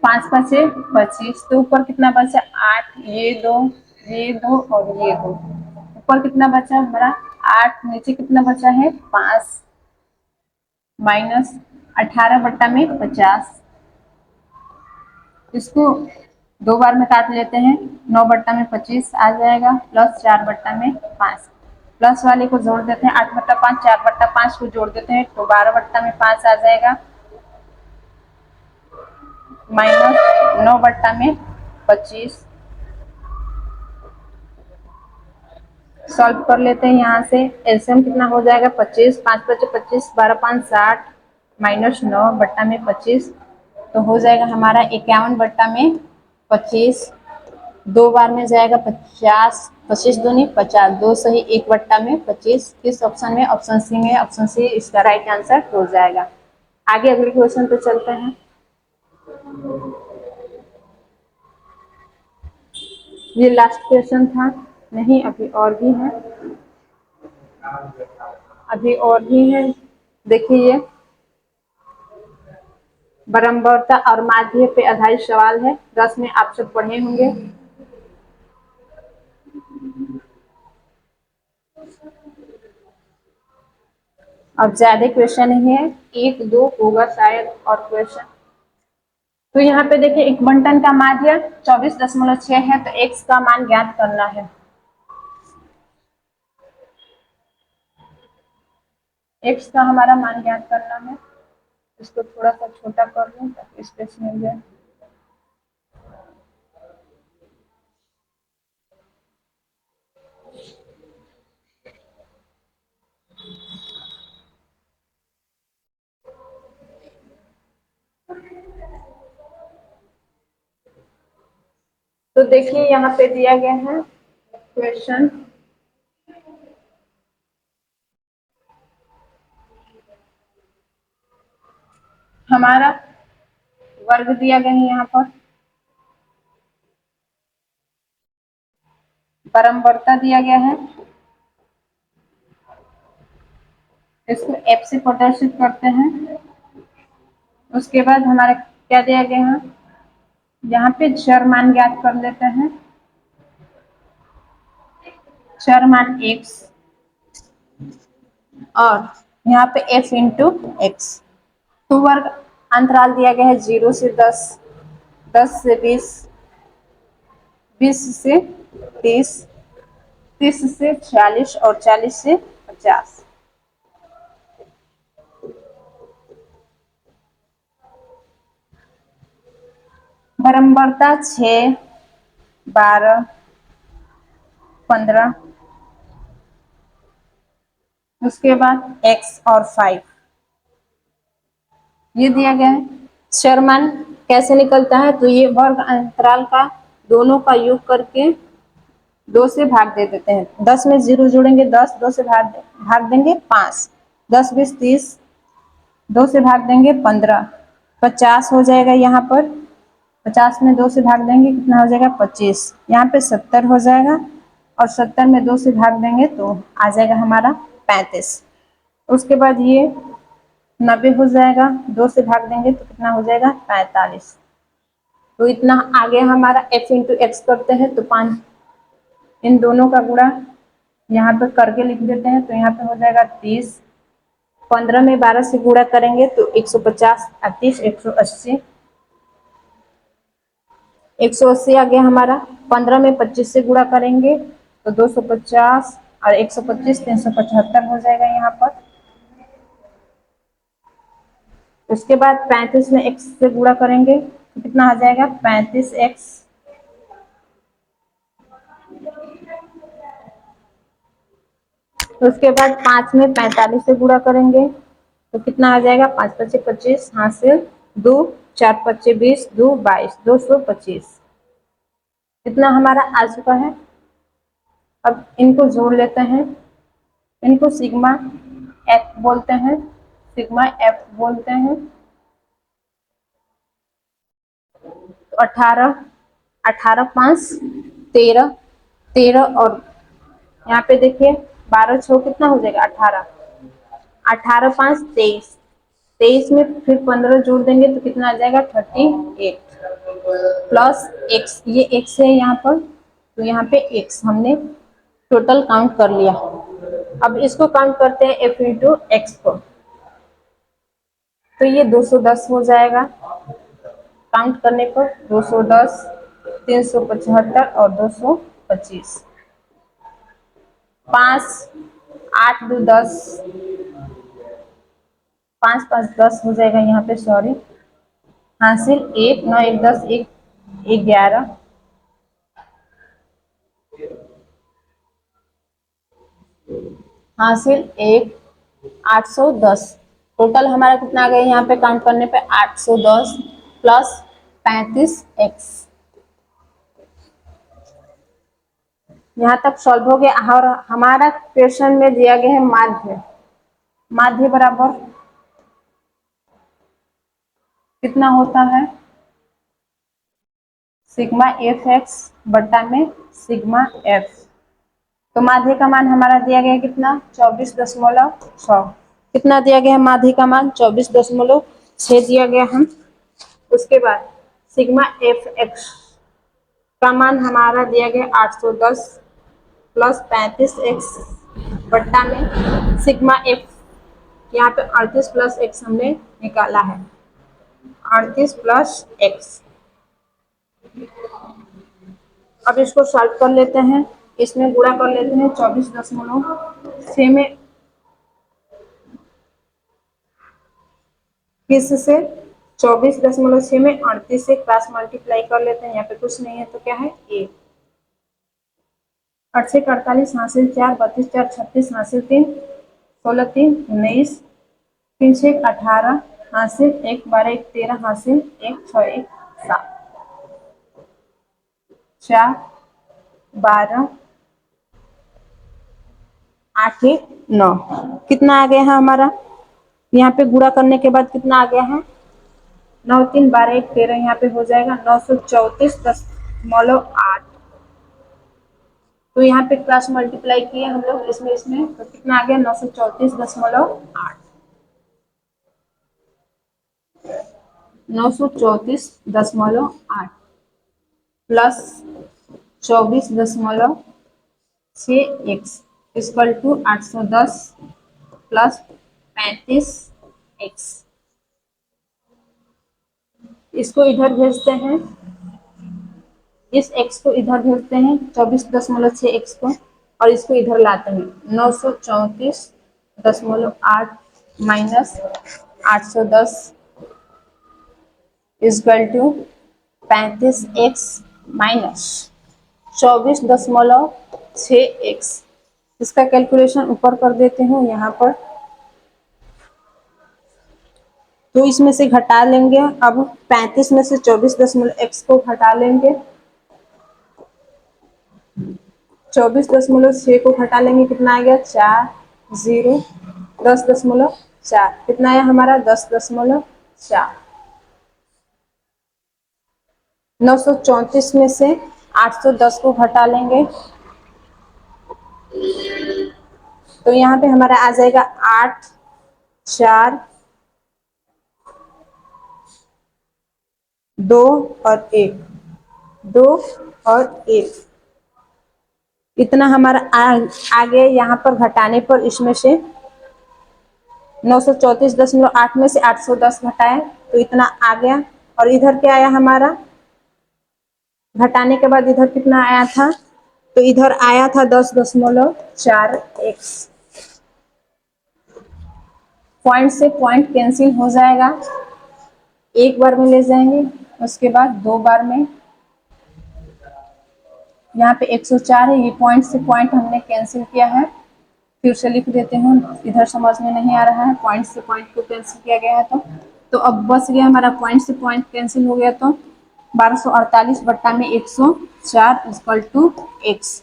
5 5 से 25, तो ऊपर कितना बचा 8, ये 2, ये 2 और ये 2, ऊपर कितना बचा हमारा 8, नीचे कितना बचा है 5, माइनस 18/50, इसको 2 बार में काट लेते हैं, 9/25 आ जाएगा, प्लस 4/5, प्लस वाले को जोड़ देते हैं, 8/5 4/5 को जोड़ देते हैं तो 12/5 आ जाएगा, माइनस 9/25, सॉल्व कर लेते हैं। यहाँ से एलसीएम कितना हो जाएगा, 25, 5 5 25, 12 5 60, -9 बट्टा में 25, तो हो जाएगा हमारा 51 बट्टा में 25। दो बार में जाएगा 50, 25 दूनी 50, दो सही 1 बट्टा में 25। किस ऑप्शन में, ऑप्शन सी में, ऑप्शन सी इसका राइट आंसर हो जाएगा। आगे अगले क्वेश्चन पे चलते हैं। ये लास्ट क्वेश्चन था, नहीं अभी और भी है, अभी और भी है। देखिए ये बरम्बरता और माध्य पे आधारित सवाल है, 10 में आप सब पढ़े होंगे। अब ज्यादा क्वेश्चन ही है, एक दो होगा शायद और क्वेश्चन। तो यहाँ पे देखिए एक बंटन का माध्य 24.6 है, तो x का मान ज्ञात करना है। x का हमारा मान ज्ञात करना है। इसको थोड़ा सा छोटा कर लूं ताकि स्पेस मिल जाए। तो देखिए यहाँ पे दिया गया है क्वेश्चन, हमारा वर्ग दिया गया है, यहाँ पर परम्परता दिया गया है, इसको f से प्रदर्शित करते हैं। उसके बाद हमारा क्या दिया गया है, यहाँ पे चर मान ज्ञात कर लेते हैं। चर मान x और यहाँ पे f इंटू एक्स। तो वर्ग अंतराल दिया गया है 0 से 10, 10 से 20, 20 से 30, 30 से 40 और 40 से 50। बरम्बरता 6, 12, 15, उसके बाद x और 5 ये दिया गया है। चर मान कैसे निकलता है, तो ये वर्ग अंतराल का दोनों का योग करके 2 से भाग दे देते हैं। 10 में 0 जोड़ेंगे 10, 2 से भाग देंगे 5, 10 20 30, 2 से भाग देंगे 15, 50 हो जाएगा। यहाँ पर 50 में 2 से भाग देंगे कितना हो जाएगा 25, यहाँ पे 70 हो जाएगा और 70 में 2 से भाग देंगे तो आ जाएगा हमारा 35। उसके बाद ये 90 हो जाएगा, 2 से भाग देंगे तो कितना हो जाएगा 45। तो इतना आगे हमारा f इंटू एक्स करते हैं तो 5, इन दोनों का गुणा यहाँ पे करके लिख देते हैं, तो यहाँ पे हो जाएगा 30, 15 में 12 से गुणा करेंगे तो 150, 38, 180, 180 आ गया हमारा। 15 में 25 से गुणा करेंगे तो 250 और 125, 375 हो जाएगा यहाँ पर। उसके बाद 35 में x से गुणा करेंगे तो कितना आ जाएगा 35x। उसके बाद 5 में 45 से गुणा करेंगे तो कितना आ जाएगा 5 पच्चे 25, हासिल 2, 4 पच्चे 20, 2 22, 225। इतना हमारा आ चुका है। अब इनको जोड़ लेते हैं, इनको सिग्मा एफ बोलते हैं, सिग्मा एफ बोलते हैं। तो 18, 18 5 13, 13 और यहाँ पे देखिए 12 6 कितना हो जाएगा 18, 18 5 23, 23 में फिर 15 जोड़ देंगे तो कितना आ जाएगा 38 प्लस एक्स, ये एक्स है यहाँ पर, तो यहाँ पे एक्स हमने टोटल काउंट कर लिया। अब इसको काउंट करते हैं एफ इंटू एक्स को, तो ये 210 हो जाएगा। काउंट करने पर 210, 375 और 225। 5 8 2 10, 5 5 10 हो जाएगा यहाँ पे, सॉरी, हासिल 1 9 1 10 1 11, हासिल 1 810। टोटल हमारा कितना आ गया यहाँ पे काउंट करने पे 810 प्लस 35x। यहाँ तक सॉल्व हो गया और हमारा क्वेश्चन में दिया गया है माध्य। माध्य बराबर कितना होता है, सिग्मा एफ एक्स बट्टा में सिग्मा एफ। तो माध्य का मान हमारा दिया गया कितना 24.6। कितना दिया गया है माध्य का मान 24.6 दिया गया हम। उसके बाद सिग्मा एफ एक्स का मान हमारा दिया गया 810 प्लस 35x बट्टा में सिग्मा एफ। यहाँ पे 38 प्लस एक्स हमने निकाला है, 38 प्लस एक्स। अब इसको सॉल्व कर लेते हैं, इसमें गुणा कर लेते हैं 24.6 में, किस से 24.6 में 38 से क्रॉस मल्टीप्लाई कर लेते हैं। यहाँ पे कुछ नहीं है तो क्या है ए। 8 से 48 हासिल 4, 32 4 36 हासिल 3, 16 3 19, 3 6 18 हासिल 1 12 1 13 हासिल 1 6 1 7 4 12 8 1 9। कितना आ गया है हमारा, यहाँ पे गुणा करने के बाद कितना आ गया है 9 3 12 1 13, यहाँ पे हो जाएगा 934.8। तो यहाँ पे क्रॉस मल्टीप्लाई किए हम लोग इसमें इसमें, तो कितना आ गया 934.8। 934.8 plus 24.6x equal to 810 plus 35x। इसको इधर भेजते हैं, इस x को इधर भेजते हैं 24.6x को, और इसको इधर लाते हैं 934.8 minus 810 equal to 35x minus 24.6x। इसका कैलकुलेशन ऊपर कर देते हैं यहाँ पर, तो इसमें से घटा लेंगे। अब 35 में से 24.x को घटा लेंगे, 24.6 को घटा लेंगे, कितना आ गया 4 0 10.4। कितना आया हमारा 10.4। 934 में से 810 को घटा लेंगे, तो यहाँ पे हमारा आ जाएगा 8 4 2 और 1, 2 और 1। इतना हमारा आगे यहाँ पर घटाने पर इसमें से 934.8 में से 810 घटाए तो इतना आ गया। और इधर क्या आया हमारा, घटाने के बाद इधर कितना आया था, तो इधर आया था 10.4x। पॉइंट से पॉइंट कैंसिल हो जाएगा, एक बार में ले जाएंगे, उसके बाद दो बार में। यहाँ पे 104 है, ये पॉइंट से पॉइंट हमने कैंसिल किया है। फिर से लिख देते हैं, इधर समझ में नहीं आ रहा है, पॉइंट से पॉइंट को कैंसिल किया गया है तो अब बच गया हमारा पॉइंट से पॉइंट कैंसिल हो गया, तो 1248 बट्टा में 104 इक्वल टू x।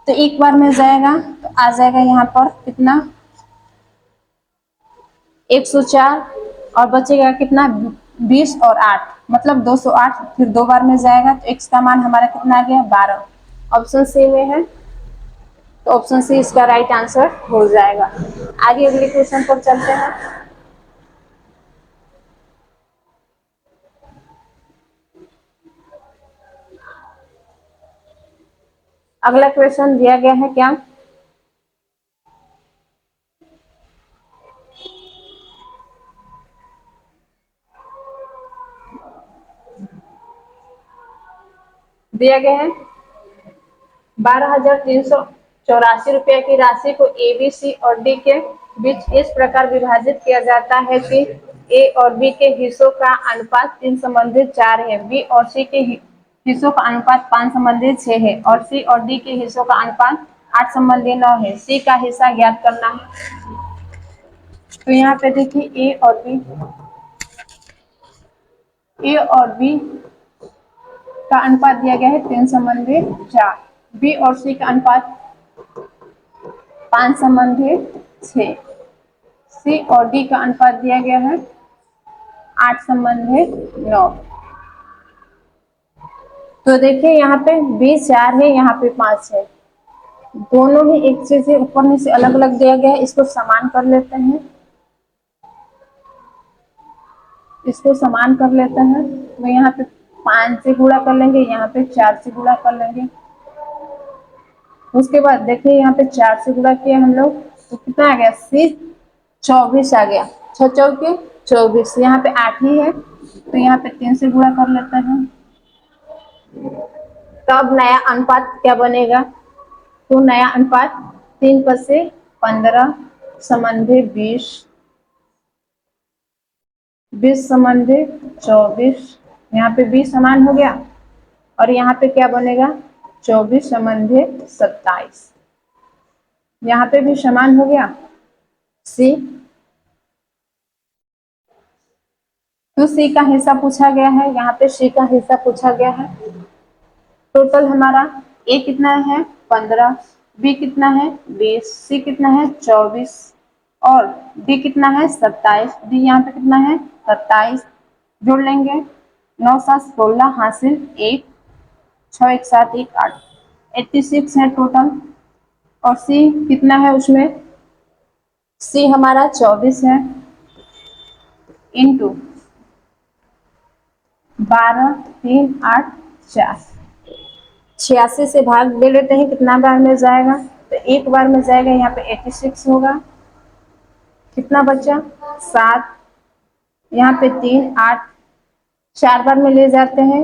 तो एक बार में जाएगा तो आ जाएगा यहाँ पर कितना 104, और बचेगा कितना 20 और 8 मतलब 208। फिर दो बार में जाएगा तो x का मान हमारा कितना आ गया 12। ऑप्शन सी में है, तो ऑप्शन सी इसका राइट आंसर हो जाएगा। आगे अगले क्वेश्चन पर चलते हैं। अगला क्वेश्चन दिया गया है क्या, दिया गया है 12,384 रुपये की राशि को ए बी सी और डी के बीच इस प्रकार विभाजित किया जाता है कि ए और बी के हिस्सों का अनुपात 3 संबंधित 4 है, बी और सी के हिस्सों का अनुपात 5 संबंधित 6 है, और सी और डी के हिस्सों का अनुपात 8 संबंधी 9 है, सी का हिस्सा ज्ञात करना है। तो यहाँ पे देखिए ए और बी का अनुपात दिया गया है 3 संबंधी 4, बी और सी का अनुपात 5 संबंधी 6, सी और डी का अनुपात दिया गया है 8 संबंधी 9। तो देखिए यहाँ पे बी 4 है, यहाँ पे 5 है, दोनों ही एक चीज से ऊपर में से अलग अलग दिया गया है। इसको समान कर लेते हैं, इसको समान कर लेते हैं। तो यहाँ पे 5 से गुणा कर लेंगे, यहाँ पे 4 से गुणा कर लेंगे। उसके बाद देखिए यहाँ पे 4 से गुणा किया हम लोग, तो कितना आ गया, सी 24 आ गया, 6 चौके 24, यहाँ पे 8 ही है, तो यहाँ पे 3 से गुणा कर लेते हैं। तब नया अनुपात क्या बनेगा, तो नया अनुपात 3 पर से 15 संबंधी 20, 20 संबंधी 24, यहाँ पे 20 समान हो गया, और यहाँ पे क्या बनेगा 24 संबंधी 27, यहाँ पे भी समान हो गया सी। तो सी का हिस्सा पूछा गया है, यहाँ पे सी का हिस्सा पूछा गया है। टोटल हमारा ए कितना है 15, बी कितना है 20, सी कितना है 24, और डी कितना है 27, डी यहाँ पे कितना है 27, जोड़ लेंगे 9 7 16 हासिल 1, 6 1 7 1 8, 86 है टोटल। और सी कितना है उसमें, सी हमारा 24 है, इंटू 12 3 8 4, 86 से भाग दे लेते हैं, कितना बार में जाएगा, तो एक बार में जाएगा, यहाँ पे 86 होगा, कितना बचा 7, यहाँ पे 3 8, 4 बार में ले जाते हैं,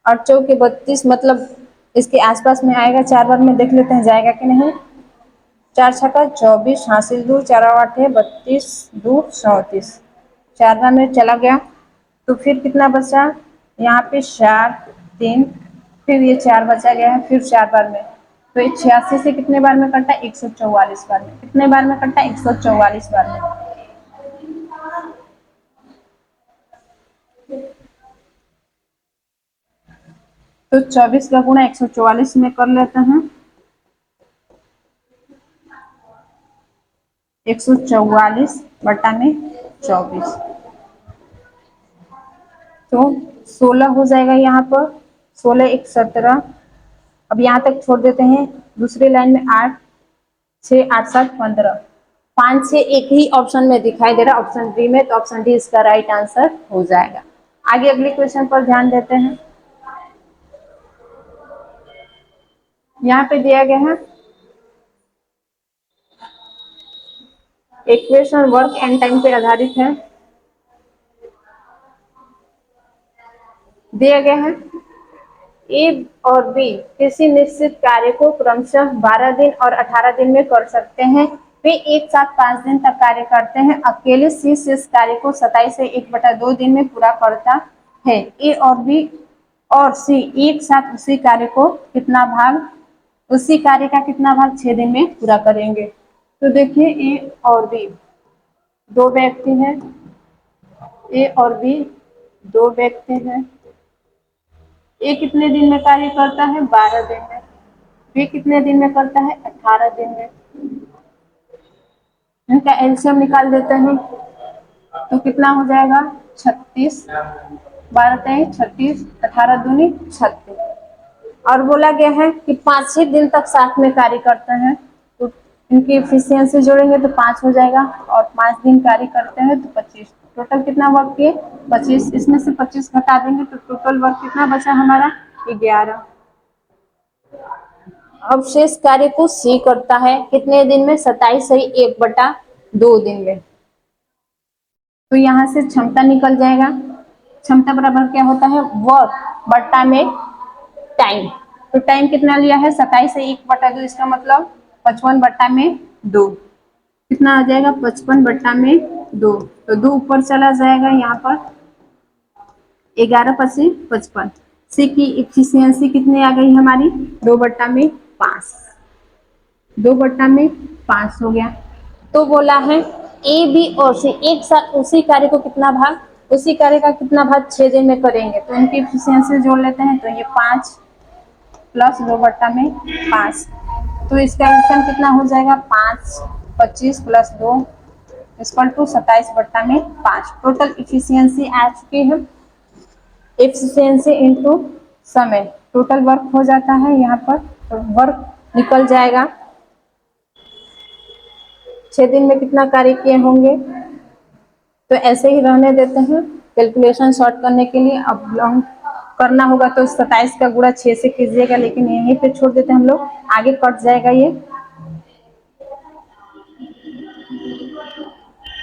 और चौके 32, मतलब इसके आसपास में आएगा, 4 बार में देख लेते हैं जाएगा कि नहीं। 4 छक्का 24 हासिल 2, 4 8 है 32, 2 34, 4 बार में चला गया, तो फिर कितना बचा, यहाँ पे 4 3, फिर ये 4 बचा गया है, फिर 4 बार में, तो ये 86 से कितने बार में कटा, 144 बार में, कितने बार में कटा 144 बार में। तो 24 का गुणा 144 में कर लेते हैं, 144 बटा में 24, तो 16 हो जाएगा यहाँ पर, 16 1 17, अब यहाँ तक छोड़ देते हैं, दूसरी लाइन में 8 6 8 7 15, 5 से एक ही ऑप्शन में दिखाई दे रहा है, ऑप्शन डी में, तो ऑप्शन डी इसका राइट आंसर हो जाएगा। आगे अगले क्वेश्चन पर ध्यान देते हैं। यहाँ पे दिया गया है इक्वेशन वर्क एंड टाइम पे आधारित है, दिया गया है ए और बी किसी निश्चित कार्य को क्रमशः 12 दिन और 18 दिन में कर सकते हैं, वे एक साथ 5 दिन तक कार्य करते हैं, अकेले सी इस कार्य को 27 से 1/2 दिन में पूरा करता है। ए और बी और सी एक साथ उसी कार्य को कितना भाग, उसी कार्य का कितना भाग 6 दिन में पूरा करेंगे। तो देखिए ए और बी दो व्यक्ति हैं, ए और बी दो व्यक्ति हैं, ए कितने दिन में कार्य करता है 12 दिन में, बी कितने दिन में करता है 18 दिन में। इनका एलसीएम निकाल देते हैं, तो कितना हो जाएगा 36, 12 3 36, 18 दूनी 36, और बोला गया है कि 5 ही दिन तक साथ में कार्य करते हैं, तो इनकी एफिशिएंसी जोड़ेंगे तो 5 हो जाएगा, और 5 दिन कार्य करते हैं तो 25, टोटल कितना वर्क किए 25, इसमें से 25 घटा देंगे तो टोटल वर्क कितना बचा हमारा 11। अब शेष कार्य को सी करता है कितने दिन में, 27 सही 1/2 दिन में। तो यहाँ से क्षमता निकल जाएगा, क्षमता बराबर क्या होता है वर्क बट्टा में टाइम, तो टाइम कितना लिया है 27 से 1/2, इसका मतलब 55/2, कितना आ जाएगा 55/2, तो 2 ऊपर चला जाएगा, यहाँ पर 11 पची 55, सी की इफिशियंसी कितनी आ गई हमारी 2/5, 2/5 हो गया। तो बोला है ए बी और सी एक साथ उसी कार्य को कितना भाग उसी कार्य का कितना भाग 6 दिन में करेंगे, तो इनकी इफिशियंसी जोड़ लेते हैं। तो ये 5 प्लस 2/5, तो इसका आंसर कितना हो जाएगा 5 25 plus 2 equal to 27/5। Total efficiency आ चुकी है। एफिशिएंसी इनटू समय, टोटल वर्क हो जाता है यहाँ पर, तो वर्क निकल जाएगा 6 दिन में कितना कार्य किए होंगे। तो ऐसे ही रहने देते हैं, कैलकुलेशन शॉर्ट करने के लिए अब लॉन्ग करना होगा तो 27 का गुणा 6 से कीजिएगा, लेकिन यहीं पे छोड़ देते हैं हम लोग, आगे कट जाएगा ये।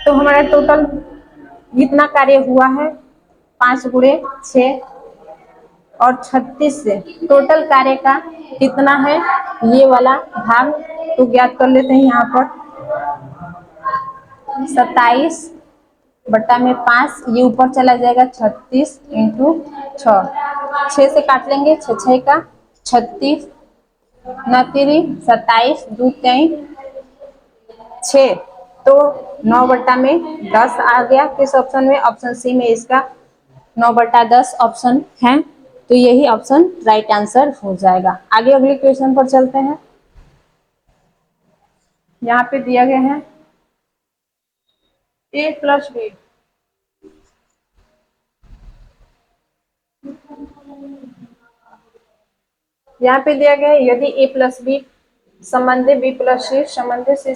तो हमारा टोटल जितना कार्य हुआ है 5 × 6 और 36 से टोटल कार्य का कितना है ये वाला भाग, तो ज्ञात कर लेते हैं। यहाँ पर 27/5, ये ऊपर चला जाएगा 36 × 6 से काट लेंगे, 6 6 का 36 9 27 2 6, तो 9/10 आ गया किस ऑप्शन में, ऑप्शन सी में इसका 9/10 ऑप्शन है, तो यही ऑप्शन राइट आंसर हो जाएगा। आगे अगले क्वेश्चन पर चलते हैं। यहाँ पे दिया गया है a प्लस बी, यहाँ पे दिया गया है यदि a प्लस बी संबंधित b प्लस सी संबंधित C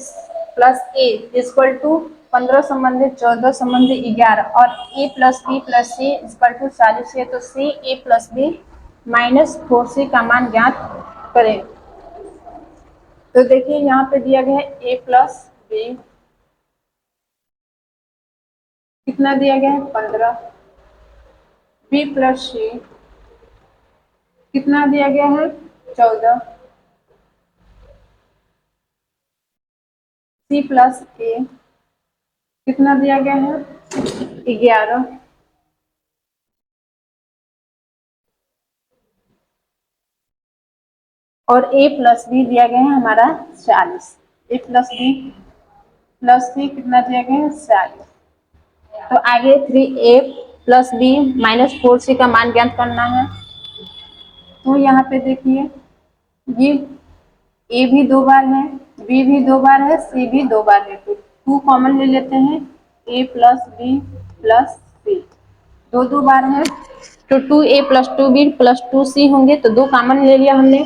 plus A equal to 15 संबंधित 14 संबंधित 11 और a plus B plus C equal to 40 है, तो C a plus B minus 4c का मान ज्ञात करें। तो देखिए यहाँ पे दिया गया है a प्लस बी कितना दिया गया है 15, बी प्लस सी कितना दिया गया है 14, सी प्लस ए कितना दिया गया है 11, और a प्लस बी दिया गया है हमारा 40। a प्लस बी प्लस सी कितना दिया गया है 40। तो आगे 3a plus B minus 4c का मान ज्ञात करना है। तो यहाँ पे देखिए ये a भी 2 बार है, b भी 2 बार है, c भी 2 बार है, तो 2 कॉमन ले लेते हैं, a प्लस बी प्लस सी 2 बार है, तो 2a plus 2b plus 2c होंगे, तो 2 कॉमन ले लिया हमने।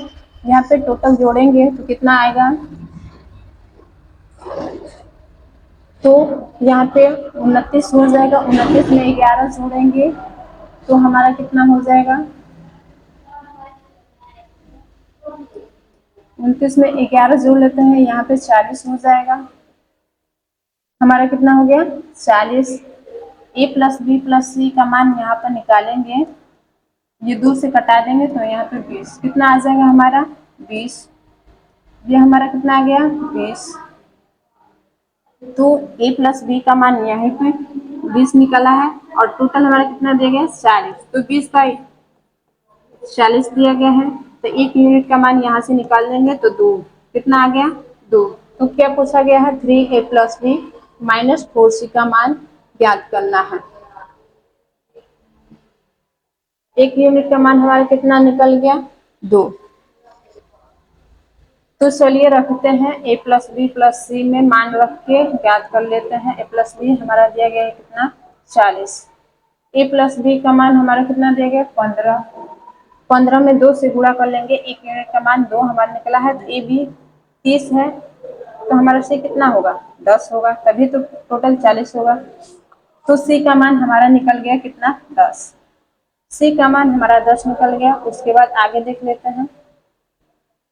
यहाँ पे टोटल जोड़ेंगे तो कितना आएगा, तो यहाँ पे 29 हो जाएगा, 29 में 11 जोड़ेंगे तो हमारा कितना हो जाएगा, 29 में 11 जोड़ लेते हैं, यहाँ पे 40 हो जाएगा, हमारा कितना हो गया 40। a प्लस बी प्लस सी का मान यहाँ पर निकालेंगे, ये 2 से कटा देंगे तो यहाँ पे 20 कितना आ जाएगा हमारा 20, ये हमारा कितना आ गया 20। तो a प्लस बी का मान यहाँ पे 20 निकला है, और टोटल हमारा कितना दिया गया 40, तो 20 का 40 दिया गया है, तो 1 यूनिट का मान यहाँ से निकाल लेंगे तो 2 कितना आ गया 2। तो क्या पूछा गया है 3a plus B minus 4c का मान ज्ञात करना है। 1 यूनिट का मान हमारा कितना निकल गया 2। तो चलिए रखते हैं a प्लस बी प्लस सी में मान रख के ज्ञात कर लेते हैं। a प्लस बी हमारा दिया गया है कितना 40, a प्लस बी का मान हमारा कितना दिया गया 15, 15 में 2 से गुणा कर लेंगे, 1 यूनिट का मान 2 हमारा निकला है, तो ए बी 30 है, तो हमारा सी कितना होगा 10 होगा, तभी तो टोटल 40 होगा। तो सी का मान हमारा निकल गया कितना 10, सी का मान हमारा 10 निकल गया। उसके बाद आगे देख लेते हैं,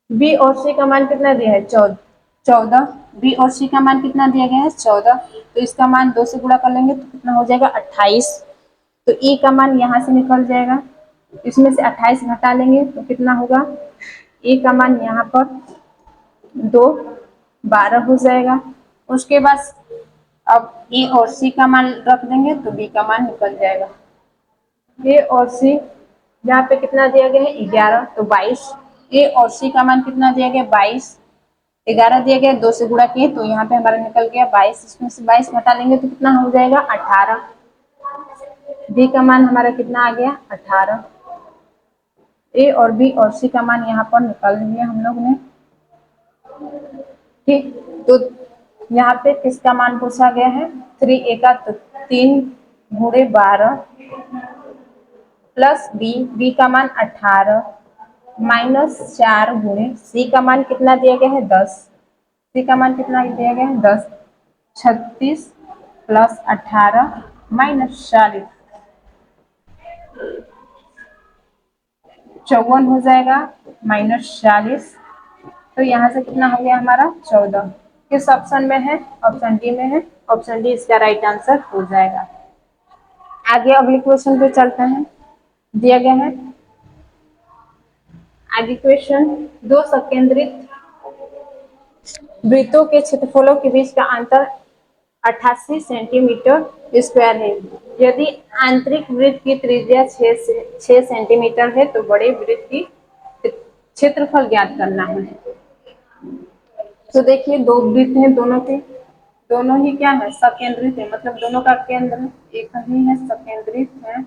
बी और सी का मान कितना दिया है 14, बी और सी का मान कितना दिया गया है 14, तो इसका मान 2 से गुणा कर लेंगे तो कितना हो जाएगा 28, तो ई का मान यहाँ से निकल जाएगा, इसमें से 28 घटा लेंगे तो कितना होगा, ए का मान यहाँ पर 2 12 हो जाएगा। उसके बाद अब ए और सी का मान रख देंगे तो बी का मान निकल जाएगा। ए और सी यहाँ पे कितना दिया गया है 11, तो 22, ए और सी का मान कितना दिया गया 22, 11 दिया गया, 2 से गुणा किए तो यहाँ पे हमारा निकल गया 22। इसमें से 22 घटा लेंगे तो कितना हो जाएगा 18। बी का मान हमारा कितना आ गया 18। ए और बी और सी का मान यहाँ पर निकाल लिया हम लोग ने। ठीक, तो यहाँ पे किसका मान पूछा गया है 3a का, तो 3 गुणे 12 प्लस बी का मान 18 माइनस 4 गुणे सी का मान कितना दिया गया है 10। सी का मान कितना दिया गया है 10। 36 प्लस 18 माइनस 40 54 हो जाएगा माइनस 40। तो यहाँ से कितना हो गया हमारा 14। किस ऑप्शन में है, ऑप्शन डी में है। ऑप्शन डी इसका राइट आंसर हो जाएगा। आगे अगले क्वेश्चन पे चलते हैं। दिया गया है आगे क्वेश्चन, दो संकेंद्रित वृत्तों के क्षेत्रफलों के बीच का अंतर 88 सेंटीमीटर स्क्वायर है। यदि आंतरिक वृत्त की त्रिज्या 6 सेंटीमीटर है तो बड़े वृत्त की क्षेत्रफल ज्ञात करना है। तो देखिए दो वृत्त हैं, दोनों ही क्या है सकेंद्रित है, मतलब दोनों का केंद्र एक ही है, सकेंद्रित है,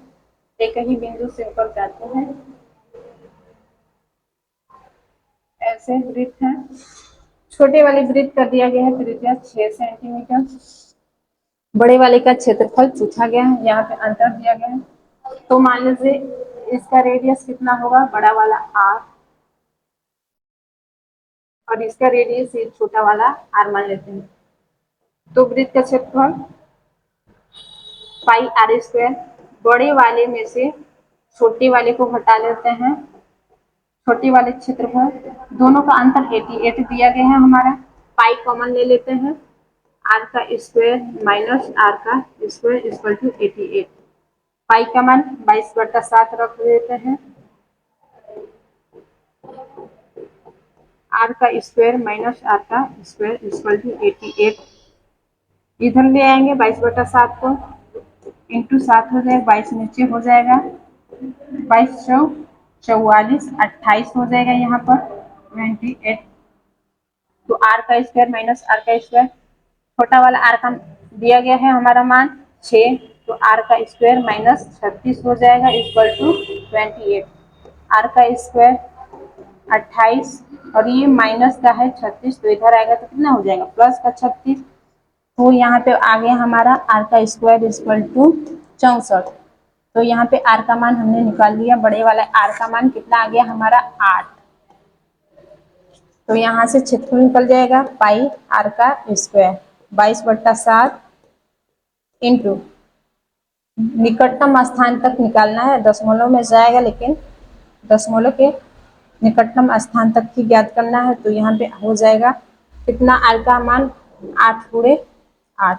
एक ही बिंदु से ऊपर जाते हैं, ऐसे वृत्त है। छोटे वाले वृत्त का दिया गया है त्रिज्या 6 सेंटीमीटर, बड़े वाले का क्षेत्रफल पूछा गया है, यहाँ पे अंतर दिया गया है। तो मान लीजिए इसका रेडियस कितना होगा, बड़ा वाला r और इसका रेडियस ये छोटा वाला r मान लेते हैं। तो वृत्त का क्षेत्रफल पाई आर स्क्वायर, बड़े वाले में से छोटे वाले को घटा लेते हैं, छोटे वाले क्षेत्रफल, दोनों का अंतर 88 दिया गया है हमारा, पाई कॉमन ले लेते हैं, आर का स्क्वायर माइनस आर का स्क्वायर इक्वल टू 88। पाई का मान 22/7 रख देते हैं, आर का स्क्वायर माइनस आर का स्क्वायर इक्वल टू 88। इधर ले आएंगे 22/7 को, इंटू 7 हो जाएगा, 22 नीचे हो जाएगा, 22 चौ 44, 28 हो जाएगा यहाँ पर 28। तो आर का स्क्वायर माइनस आर का स्क्वायर, छोटा वाला आर का दिया गया है हमारा मान 6, तो आर का स्क्वायर माइनस 36 हो जाएगा इक्वल टू 28। आर का स्क्वायर 28 और ये माइनस का है 36, तो इधर आएगा तो कितना हो जाएगा प्लस का 36। तो यहाँ पे आ गया हमारा आर का स्क्वायर इक्वल टू 64। तो यहाँ पे आर का मान हमने निकाल लिया, बड़े वाला आर का मान कितना आ गया हमारा 8। तो यहाँ से क्षेत्रफल निकल जाएगा पाई आर का स्क्वायर 22/7 इंटू निकटतम स्थान तक निकालना है, दशमलव में जाएगा लेकिन दशमलव के निकटतम स्थान तक ही ज्ञात करना है। तो यहाँ पे हो जाएगा कितना आर का मान 8 गुणे 8।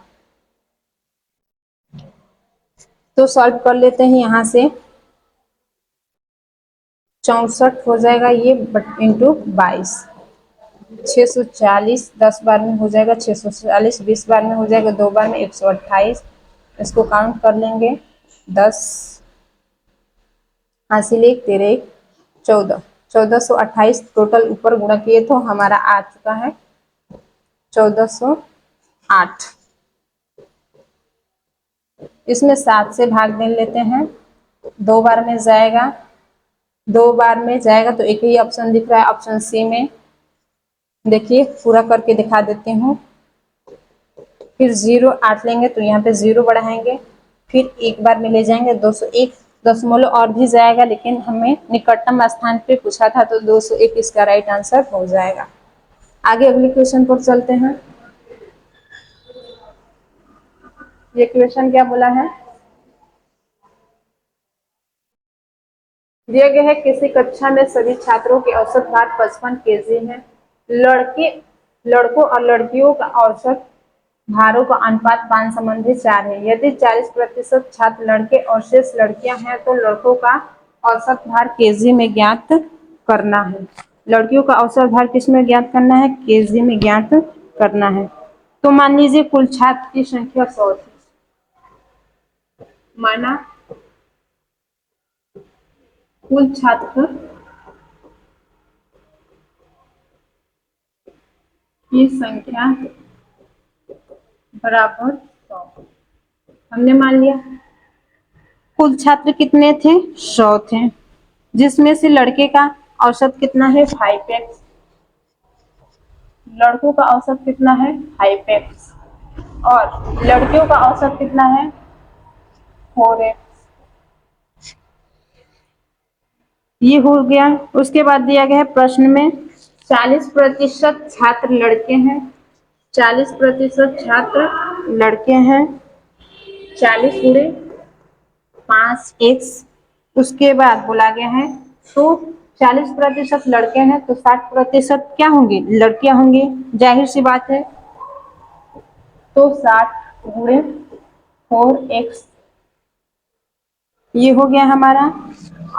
तो सॉल्व कर लेते हैं, यहाँ से 64 हो जाएगा ये इंटू 22, 640, 10 बार में हो जाएगा 640, 20 बार में हो जाएगा 2 बार में 128। इसको काउंट कर लेंगे 10 हासिल 1 13 14, 1428 टोटल ऊपर गुणा किए तो हमारा आ चुका है 1408। इसमें 7 से भाग दे लेते हैं, 2 बार में जाएगा, 2 बार में जाएगा तो एक ही ऑप्शन दिख रहा है ऑप्शन सी में। देखिए पूरा करके दिखा देती हूँ। फिर 0 8 लेंगे तो यहाँ पे 0 बढ़ाएंगे, फिर एक बार में ले जाएंगे 201 दशमलव और भी जाएगा, लेकिन हमें निकटतम स्थान पे पूछा था तो 201 इसका राइट आंसर हो जाएगा। आगे अगले क्वेश्चन पर चलते हैं। ये क्वेश्चन क्या बोला है, दिया गया है किसी कक्षा में सभी छात्रों के औसत भार 55 केजी है, लड़कों और लड़कियों का औसत भारों का अनुपात 5:4 है। यदि 40% छात्र लड़के और शेष लड़कियां हैं तो लड़कों का औसत भार केजी में ज्ञात करना है। लड़कियों का औसत भार किस में ज्ञात करना है, केजी में ज्ञात करना है। तो मान लीजिए कुल छात्र की संख्या 100 थी, माना कुल छात्र की संख्या बराबर 100 हमने मान लिया। कुल छात्र कितने थे? 100 थे, जिसमें से लड़के का औसत कितना है? 5x। लड़कों का औसत कितना है? 5x। और लड़कियों का औसत कितना है? 4x। ये हो गया। उसके बाद दिया गया है प्रश्न में 40% छात्र लड़के हैं, 40% छात्र लड़के हैं, 40 गुणे 5x। उसके बाद बोला गया है तो 40% लड़के हैं तो 60% क्या होंगे? लड़कियां होंगी, जाहिर सी बात है। तो 60 गुणे 4x ये हो गया हमारा।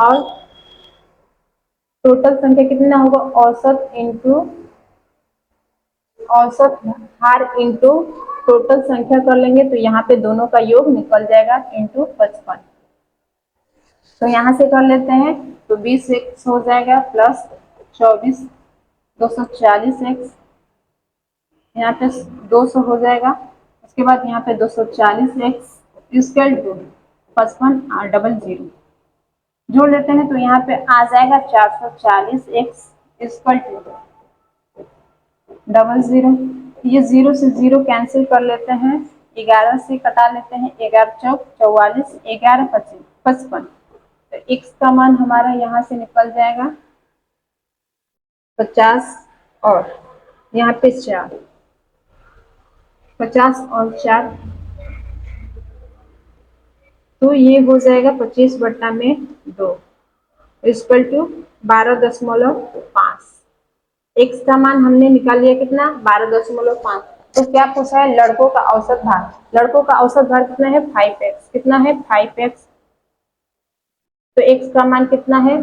और टोटल संख्या कितना होगा? औसत इंटू औसत हार इंटू टोटल संख्या कर लेंगे तो यहाँ पे दोनों का योग निकल जाएगा इंटू 55। तो यहाँ से कर लेते हैं तो 20x हो जाएगा प्लस 24 240x, यहाँ पे 200 हो जाएगा। उसके बाद यहाँ पे 240x इक्वल टू 55 और डबल जीरो जोड़ लेते हैं तो यहाँ पे आ जाएगा 440x equal to double zero. ये जीरो से जीरो कैंसिल कर लेते हैं, 11 से कटा लेते हैं, 11 चौक 44, 11 25 55। तो x का मान हमारा यहाँ से निकल जाएगा 50 और यहाँ पे 4, 50 और 4 तो ये हो जाएगा 25/2 इक्वल टू 12.5। x का मान हमने निकाल लिया कितना? 12.5। तो क्या पूछा है? लड़कों का औसत भार। लड़कों का औसत भार कितना है? 5x। कितना है? 5x। तो x का मान कितना है?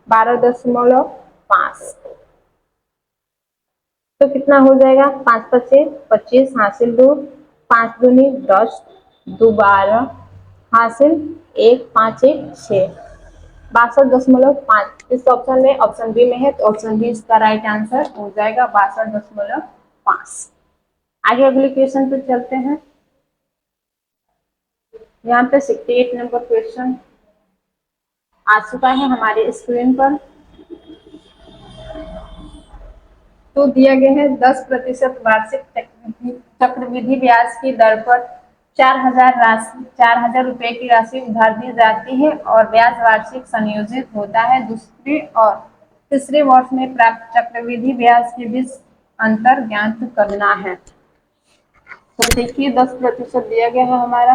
12.5। तो कितना हो जाएगा? 5 पचे 25 हासिल 2, 5 दूनी 10, 2 12 हासिल 1, 5 1 6, 62.5। इस ऑप्शन में ऑप्शन बी में है तो ऑप्शन बी इसका राइट आंसर हो जाएगा 62.5। आगे अगले क्वेश्चन पे चलते हैं। यहाँ पे 68 नंबर क्वेश्चन आ चुका है हमारे स्क्रीन पर। तो दिया गया है 10% वार्षिक चक्रवृद्धि ब्याज की दर पर 4,000 रुपए की राशि उधार दी जाती है और ब्याज वार्षिक संयोजित होता है। दूसरे और तीसरे वर्ष में प्राप्त चक्रवृद्धि ब्याज के बीच अंतर ज्ञात करना है। तो देखिए 10% दिया गया है हमारा,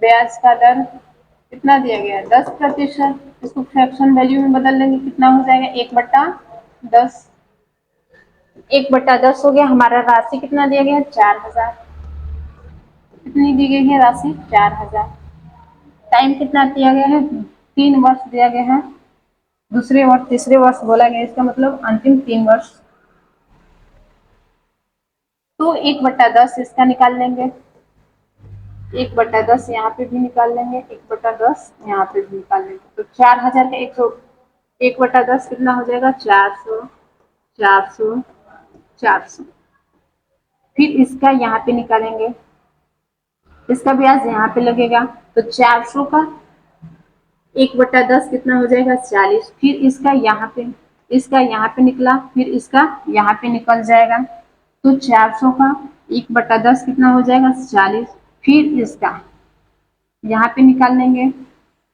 ब्याज का दर कितना दिया गया है? 10%। इसको फ्रैक्शन वैल्यू में बदल लेंगे, कितना हो जाएगा? 1/10। 1/10 हो गया। हमारा राशि कितना दिया गया है? 4,000। कितनी दी गई है राशि? 4,000। टाइम कितना दिया गया है? 3 वर्ष दिया गया है। दूसरे वर्ष तीसरे वर्ष बोला गया, इसका मतलब अंतिम 3 वर्ष। तो 1/10 इसका निकाल लेंगे, 1/10 यहाँ पे भी निकाल लेंगे, 1/10 यहाँ पे भी निकाल लेंगे। तो 4,000 का 1/10 कितना हो जाएगा? 400 400 400। फिर इसका यहाँ पे निकालेंगे, इसका ब्याज यहाँ पे लगेगा तो 400 का 1/10 कितना हो जाएगा? 40। फिर इसका यहाँ पे निकला, फिर इसका यहाँ पे निकल जाएगा तो 400 का 1/10 कितना हो जाएगा? 40। फिर इसका यहाँ पे निकाल लेंगे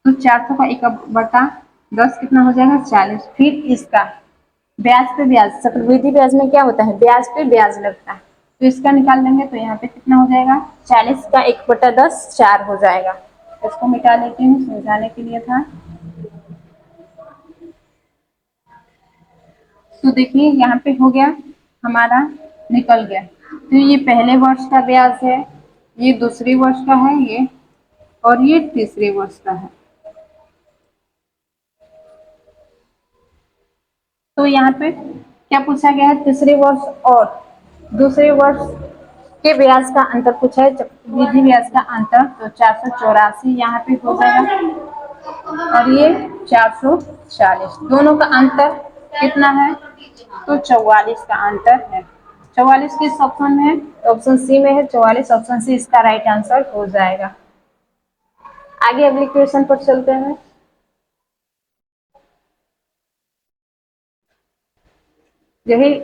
तो 400 का 1/10 कितना हो जाएगा? 40। फिर इसका ब्याज पे ब्याज, चक्रवृद्धि ब्याज में क्या होता है? ब्याज पे ब्याज लगता है। तो इसका निकाल लेंगे तो यहाँ पे कितना हो जाएगा? 40 का 1/10 4 हो जाएगा। इसको मिटा लेती हूँ, समझाने के लिए था। तो देखिए यहाँ पे हो गया हमारा, निकल गया। तो ये पहले वर्ष का ब्याज है, ये दूसरे वर्ष का है, ये और ये तीसरे वर्ष का है। तो यहाँ पे क्या पूछा गया है? तीसरे वर्ष और दूसरे वर्ष के ब्याज का अंतर पूछा है, चक्रवृद्धि ब्याज का अंतर। तो 484 यहाँ पे हो जाएगा और ये 440, दोनों का अंतर कितना है? तो 44 का आंसर है। 44 किस ऑप्शन में है? ऑप्शन सी में है 44, ऑप्शन सी इसका राइट आंसर हो जाएगा। आगे अगले क्वेश्चन पर चलते हैं। यही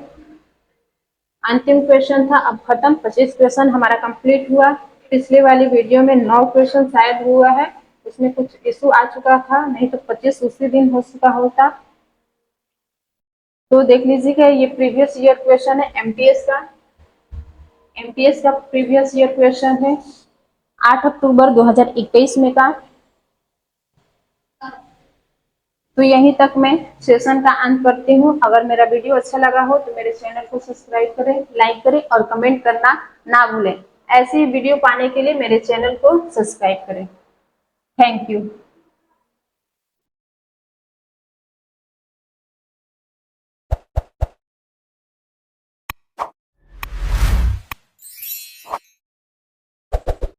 अंतिम क्वेश्चन था, अब खत्म। 25 क्वेश्चन हमारा कंप्लीट हुआ। पिछले वाली वीडियो में 9 क्वेश्चन शायद हुआ है, उसमें कुछ इशू आ चुका था, नहीं तो 25 उसी दिन हो चुका होता। तो देख लीजिएगा, ये प्रीवियस ईयर क्वेश्चन है एमटीएस का। एमटीएस का प्रीवियस ईयर क्वेश्चन है 8 अक्टूबर 2021 में का। तो यहीं तक मैं सेशन का अंत करती हूँ। अगर मेरा वीडियो अच्छा लगा हो तो मेरे चैनल को सब्सक्राइब करें, लाइक करें और कमेंट करना ना भूलें। ऐसी वीडियो पाने के लिए मेरे चैनल को सब्सक्राइब करें। Thank you.